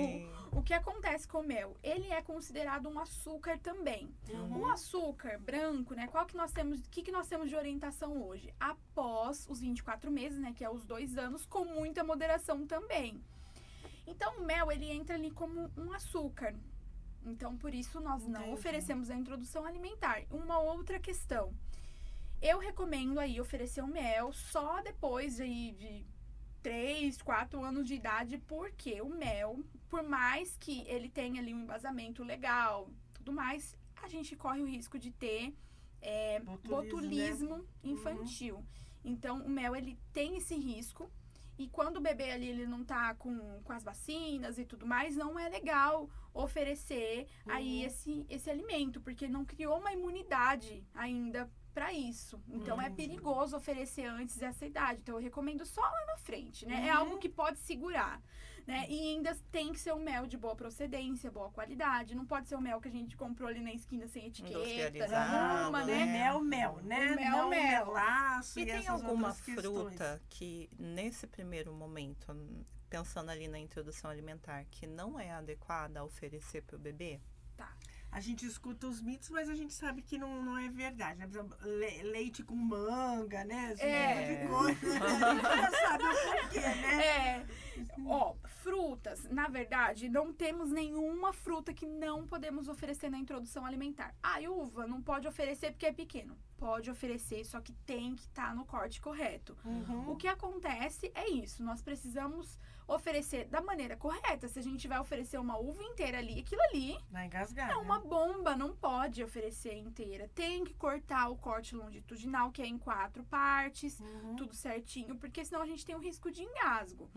O que acontece com o mel? Ele é considerado um açúcar também. O açúcar branco, né? O que nós temos de orientação hoje? Após os 24 meses, né? Que é os 2 anos, com muita moderação também. Então, o mel, ele entra ali como um açúcar, Então, por isso, nós não Entendi. oferecemos a introdução alimentar. Uma outra questão. Eu recomendo aí oferecer o mel só depois de 3, 4 anos de idade, porque o mel, por mais que ele tenha ali um embasamento legal, tudo mais, a gente corre o risco de ter botulismo infantil. Então, o mel, ele tem esse risco. E quando o bebê ali, ele não tá com as vacinas e tudo mais, não é legal oferecer aí esse alimento, porque não criou uma imunidade ainda para isso. Então, é perigoso oferecer antes dessa idade. Então, eu recomendo só lá na frente, né? É algo que pode segurar, né? E ainda tem que ser um mel de boa procedência, boa qualidade. Não pode ser o mel que a gente comprou ali na esquina sem etiqueta, Industrializado, nenhuma, né? né? Mel, né? O mel, Não mel. melaço E tem essas alguma outras questões. fruta que, nesse primeiro momento, pensando ali na introdução alimentar, que não é adequada a oferecer para o bebê? A gente escuta os mitos, mas a gente sabe que não é verdade, né? Por exemplo, leite com manga, né? Esse tipo de coisa. A gente já sabe o porquê, né? Ó, frutas, na verdade, não temos nenhuma fruta que não podemos oferecer na introdução alimentar. A uva não pode oferecer porque é pequeno. Pode oferecer, só que tem que estar no corte correto. O que acontece é isso, nós precisamos oferecer da maneira correta. Se a gente vai oferecer uma uva inteira ali, aquilo ali Vai engasgar, é né? uma bomba, não pode oferecer inteira. Tem que cortar o corte longitudinal, que é em 4 partes, tudo certinho, porque senão a gente tem um risco de engasgo.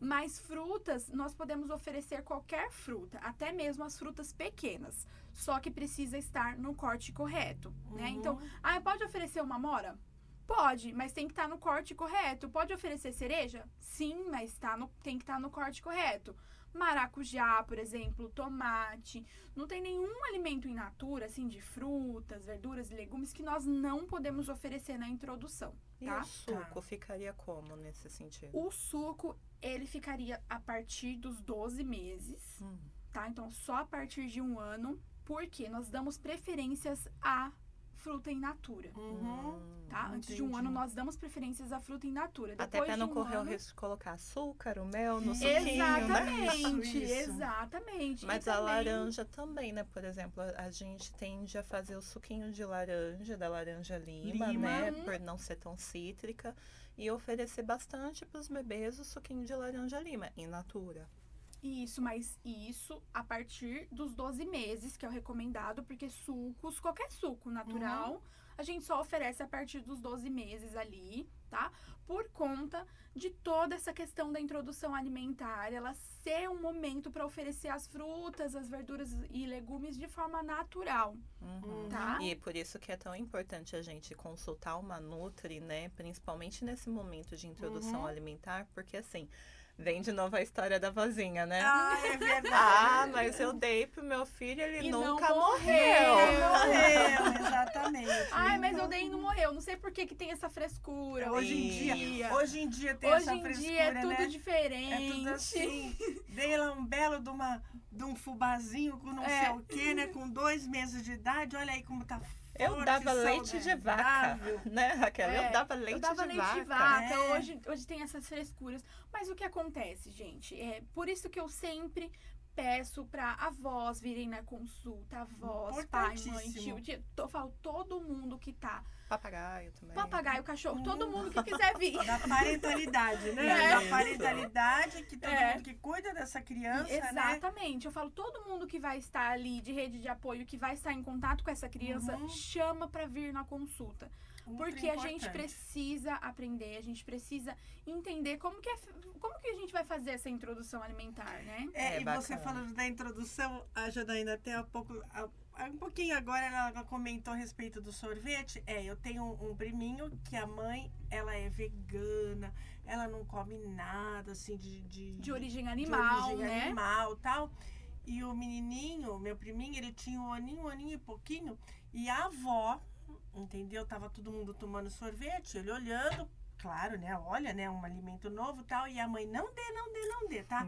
Mas frutas, nós podemos oferecer qualquer fruta, até mesmo as frutas pequenas, só que precisa estar no corte correto, né? Então, pode oferecer uma amora? Pode, mas tem que estar no corte correto. Pode oferecer cereja? Sim, mas tem que estar no corte correto. Maracujá, por exemplo, tomate. Não tem nenhum alimento in natura, assim, de frutas, verduras e legumes que nós não podemos oferecer na introdução, E tá? o suco ficaria como nesse sentido? O suco, ele ficaria a partir dos 12 meses, tá? Então, só a partir de 1 ano, porque nós damos preferências à fruta in natura, tá? Antes de 1 ano, nós damos preferências à fruta in natura. Até para não correr o risco de colocar açúcar, o mel no suquinho, exatamente, né? Exatamente. Mas E a também, laranja também, né? Por exemplo, a gente tende a fazer o suquinho de laranja, da laranja lima, né? Por não ser tão cítrica. E oferecer bastante para os bebês o suquinho de laranja lima, in natura. Isso, mas isso a partir dos 12 meses, que é o recomendado, porque sucos, qualquer suco natural, a gente só oferece a partir dos 12 meses ali, tá? Por conta de toda essa questão da introdução alimentar, ela ser um momento para oferecer as frutas, as verduras e legumes de forma natural, tá? E por isso que é tão importante a gente consultar uma Nutri, né? Principalmente nesse momento de introdução alimentar, porque assim... Vem de novo a história da vozinha, né? Ah, é verdade. Mas eu dei pro meu filho, ele E nunca não morreu. Morreu, exatamente. Ai, mas eu dei e não morreu. Não sei por que tem essa frescura. Hoje em dia tem Hoje essa em frescura, dia é tudo né? diferente. É tudo assim. Dei lá um belo de um fubazinho com não sei o quê, né? Com 2 meses de idade. Olha aí como tá forte, Eu dava leite de vaca, né, Raquel? Eu dava leite de vaca. Hoje tem essas frescuras. Mas o que acontece, gente? É por isso que eu sempre peço para avós virem na consulta, avós, pai, mãe, tio, eu falo todo mundo que tá. Papagaio também. Papagaio, cachorro, todo mundo que quiser vir. Da parentalidade, né? Da parentalidade, que todo mundo que cuida dessa criança, Exatamente. Eu falo, todo mundo que vai estar ali de rede de apoio, que vai estar em contato com essa criança, chama para vir na consulta. Porque a gente precisa aprender, a gente precisa entender como que a gente vai fazer essa introdução alimentar, né? E bacana. Você falando da introdução, a Janaína até um pouquinho agora ela comentou a respeito do sorvete. Eu tenho um priminho que a mãe, ela é vegana, ela não come nada assim de origem animal, né? Animal, tal. E o menininho, meu priminho, ele tinha um aninho e pouquinho, e a avó, entendeu? Tava todo mundo tomando sorvete, ele olhando, claro, né? Olha, né? Um alimento novo e tal. E a mãe, não dê, tá?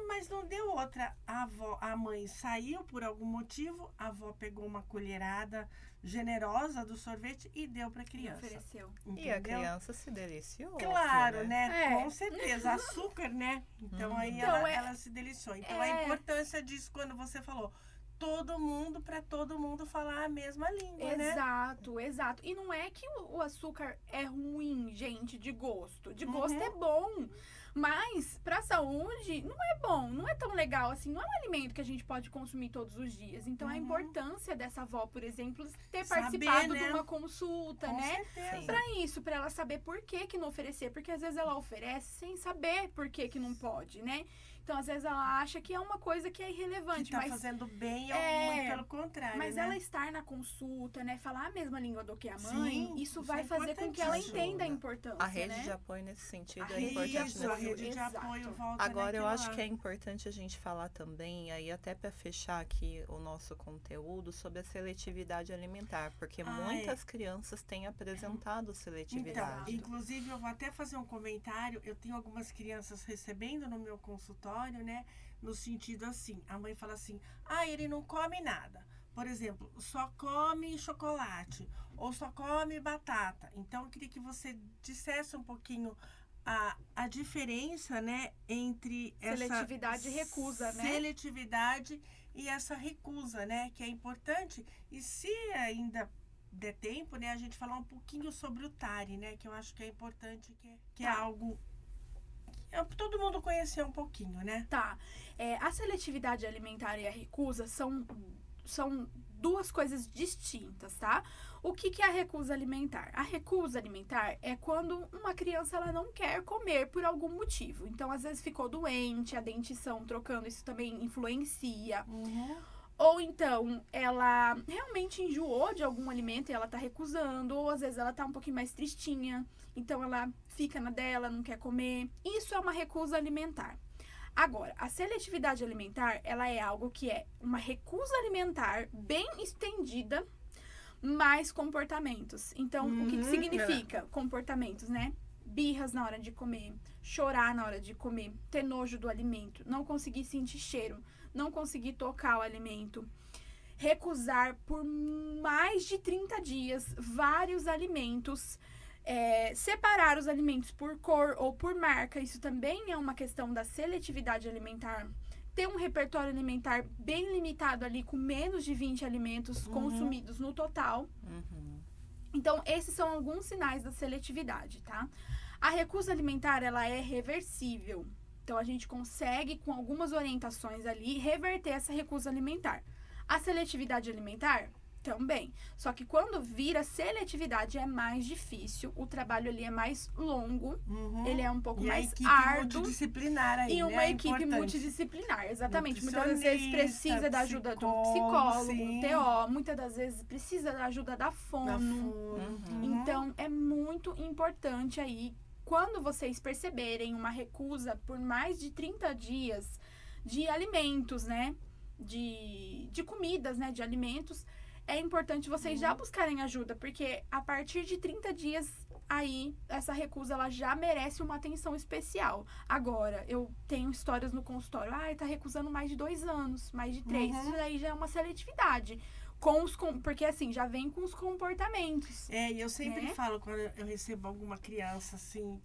Mas não deu outra. A mãe saiu por algum motivo, a avó pegou uma colherada generosa do sorvete e deu pra criança. Ofereceu. Entendeu? E a criança se deliciou. Claro, né? Com certeza. Açúcar, né? Então aí ela se deliciou. Então a importância disso, quando você falou, todo mundo, para todo mundo falar a mesma língua, né? Exato. E não é que o açúcar é ruim, gente, de gosto. De gosto é bom. Mas, pra saúde, não é bom, não é tão legal assim. Não é um alimento que a gente pode consumir todos os dias. Então, a importância dessa avó, por exemplo, ter participado de uma consulta, Com né? certeza. Pra isso, pra ela saber por que não oferecer. Porque às vezes ela oferece sem saber por que não pode, né? Então, às vezes ela acha que é uma coisa que é irrelevante. Que tá mas fazendo bem, muito pelo contrário, mas né? ela estar na consulta, né? Falar a mesma língua do que a mãe, Sim, isso isso vai é fazer com que ela importantíssimo. entenda a importância, A rede né? de apoio nesse sentido A é rede de importante Isso, a nesse rede de Exato. apoio volta Agora, eu naquilo acho lá. que é importante a gente falar também, aí até para fechar aqui o nosso conteúdo, sobre a seletividade alimentar, porque muitas crianças têm apresentado Então, seletividade. inclusive, eu vou até fazer um comentário. Eu tenho algumas crianças recebendo no meu consultório, né? No sentido assim, a mãe fala assim, ele não come nada. Por exemplo, só come chocolate ou só come batata. Então, eu queria que você dissesse um pouquinho a diferença, né, entre Seletividade essa e recusa, né? seletividade e essa recusa, né, que é importante. E se ainda der tempo, né, a gente falar um pouquinho sobre o TARI, né, que eu acho que é importante, que é algo que todo mundo conhecer um pouquinho, né? Tá. A seletividade alimentar e a recusa são duas coisas distintas, tá? O que é a recusa alimentar? A recusa alimentar é quando uma criança ela não quer comer por algum motivo. Então, às vezes ficou doente, a dentição trocando, isso também influencia. Ou então, ela realmente enjoou de algum alimento e ela tá recusando. Ou às vezes ela tá um pouquinho mais tristinha. Então, ela fica na dela, não quer comer. Isso é uma recusa alimentar. Agora, a seletividade alimentar, ela é algo que é uma recusa alimentar bem estendida, mais comportamentos. Então, o que significa comportamentos, né? Birras na hora de comer, chorar na hora de comer, ter nojo do alimento, não conseguir sentir cheiro, não conseguir tocar o alimento, recusar por mais de 30 dias vários alimentos, separar os alimentos por cor ou por marca, isso também é uma questão da seletividade alimentar. Ter um repertório alimentar bem limitado ali, com menos de 20 alimentos consumidos no total. Então, esses são alguns sinais da seletividade, tá? A recusa alimentar, ela é reversível. Então, a gente consegue, com algumas orientações ali, reverter essa recusa alimentar. A seletividade alimentar, também. Só que quando vira seletividade é mais difícil, o trabalho ali é mais longo, ele é um pouco mais árduo. E a equipe multidisciplinar aí, e uma né? equipe Importante. multidisciplinar, exatamente. Muitas das vezes precisa da ajuda do psicólogo, sim. TO, muitas das vezes precisa da ajuda da fono. Então, é muito importante aí, quando vocês perceberem uma recusa por mais de 30 dias de alimentos, né? De comidas, né? De alimentos, é importante vocês já buscarem ajuda, porque a partir de 30 dias, aí, essa recusa, ela já merece uma atenção especial. Agora, eu tenho histórias no consultório, tá recusando mais de 2 anos, mais de 3, isso daí já é uma seletividade. Porque assim, já vem com os comportamentos. E eu sempre falo, quando eu recebo alguma criança, assim,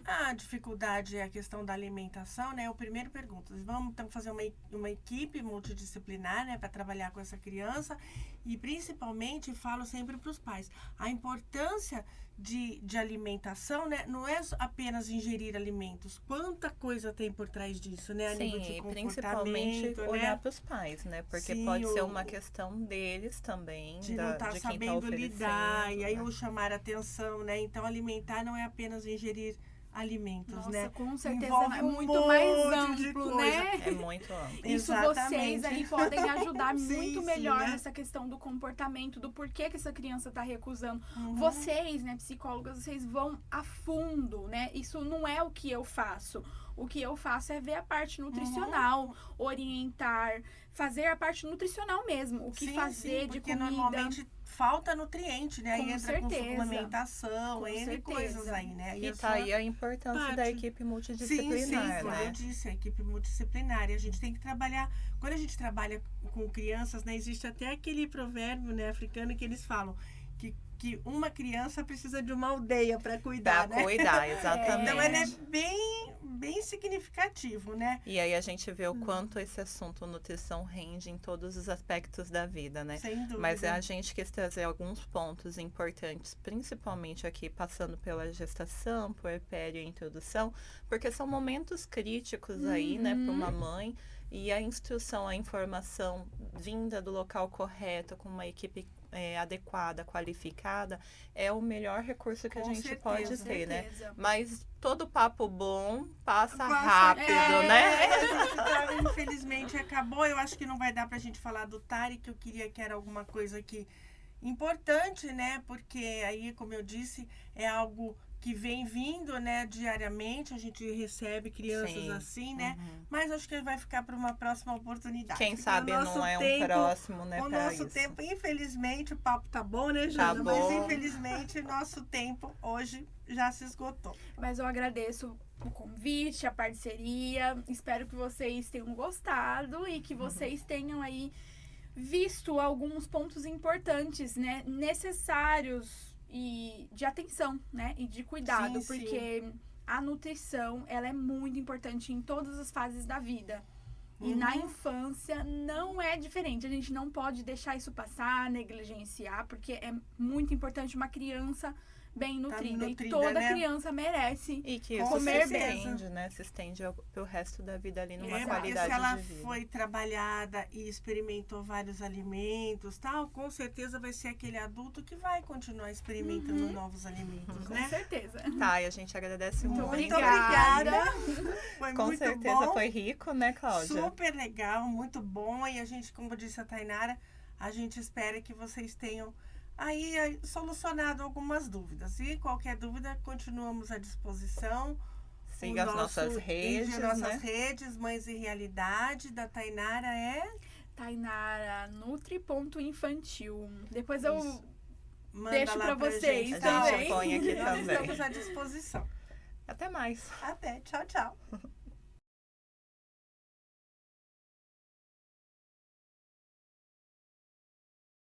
a dificuldade é a questão da alimentação, né? Eu primeiro pergunto, vamos então fazer uma equipe multidisciplinar, né, para trabalhar com essa criança, e principalmente falo sempre para os pais, a importância de alimentação, né, não é apenas ingerir alimentos, quanta coisa tem por trás disso, né, a nível de Sim, comportamento, principalmente né? olhar para os pais, né? Porque Sim, pode ser uma questão deles também, de não estar de quem está sabendo oferecendo. lidar, e aí né? o chamar a atenção, né? Então, alimentar não é apenas ingerir alimentos, Nossa, né? com certeza Envolve é um muito monte mais de amplo, coisa. né? É muito amplo. Isso Exatamente. vocês aí podem ajudar Sim, muito sim, melhor né? nessa questão do comportamento, do porquê que essa criança está recusando. Vocês, né, psicólogas, vocês vão a fundo, né? Isso não é o que eu faço. O que eu faço é ver a parte nutricional, orientar, fazer a parte nutricional mesmo. O que Sim, fazer de porque comida. normalmente falta nutriente, né? Aí Com entra com certeza. suplementação, Com N certeza. coisas aí, né? E a tá sua aí a importância da parte. equipe Sim, multidisciplinar, como eu né? disse, a equipe multidisciplinar. E a gente tem que trabalhar. Quando a gente trabalha com crianças, né? Existe até aquele provérbio, né, africano que eles falam que uma criança precisa de uma aldeia para cuidar, Pra né? cuidar, exatamente. Então, ele é bem significativo, né? E aí a gente vê o quanto esse assunto nutrição rende em todos os aspectos da vida, né? Sem dúvida. Mas a gente quis trazer alguns pontos importantes, principalmente aqui passando pela gestação, puerpério e introdução, porque são momentos críticos aí, né, para uma mãe. E a instrução, a informação vinda do local correto, com uma equipe adequada, qualificada, é o melhor recurso que Com a gente certeza. pode ter, né? Certeza. Mas todo papo bom passa rápido, né? A gente tá, infelizmente acabou. Eu acho que não vai dar pra gente falar do TARI, que eu queria que era alguma coisa aqui importante, né? Porque aí, como eu disse, é algo que vem vindo, né, diariamente. A gente recebe crianças Sim. assim, né? Uhum. Mas acho que vai ficar para uma próxima oportunidade. Quem Porque sabe o nosso não é um tempo- próximo, né, O pra nosso isso. tempo, infelizmente, o papo tá bom, né, Jana? Tá Mas bom. infelizmente, nosso tempo hoje já se esgotou. Mas eu agradeço o convite, a parceria. Espero que vocês tenham gostado e que vocês tenham aí visto alguns pontos importantes, né, necessários e de atenção, né, e de cuidado, Sim, porque a nutrição, ela é muito importante em todas as fases da vida. E na infância não é diferente. A gente não pode deixar isso passar, negligenciar, porque é muito importante uma criança bem nutrida. nutrida, E toda né? criança merece. E que Com isso se certeza. estende, né? Se estende pro resto da vida ali numa Porque qualidade se ela de vida. foi trabalhada e experimentou vários alimentos, tal, com certeza vai ser aquele adulto que vai continuar experimentando novos alimentos, Com né? certeza. Tá, e a gente agradece muito. Muito obrigada. obrigada. Foi Com muito certeza bom. foi rico, né, Cláudia? Super legal, muito bom. E a gente, como disse a Tainara, a gente espera que vocês tenham aí solucionado algumas dúvidas. E qualquer dúvida, continuamos à disposição. Siga as nossas redes, nossas né? redes, Mães e Realidade, da Tainara é... Tainara, nutri.infantil. Depois eu Isso. Manda deixo lá pra vocês gente, A tá? gente também. põe aqui Nós também. estamos à disposição. Até mais. Até, tchau, tchau.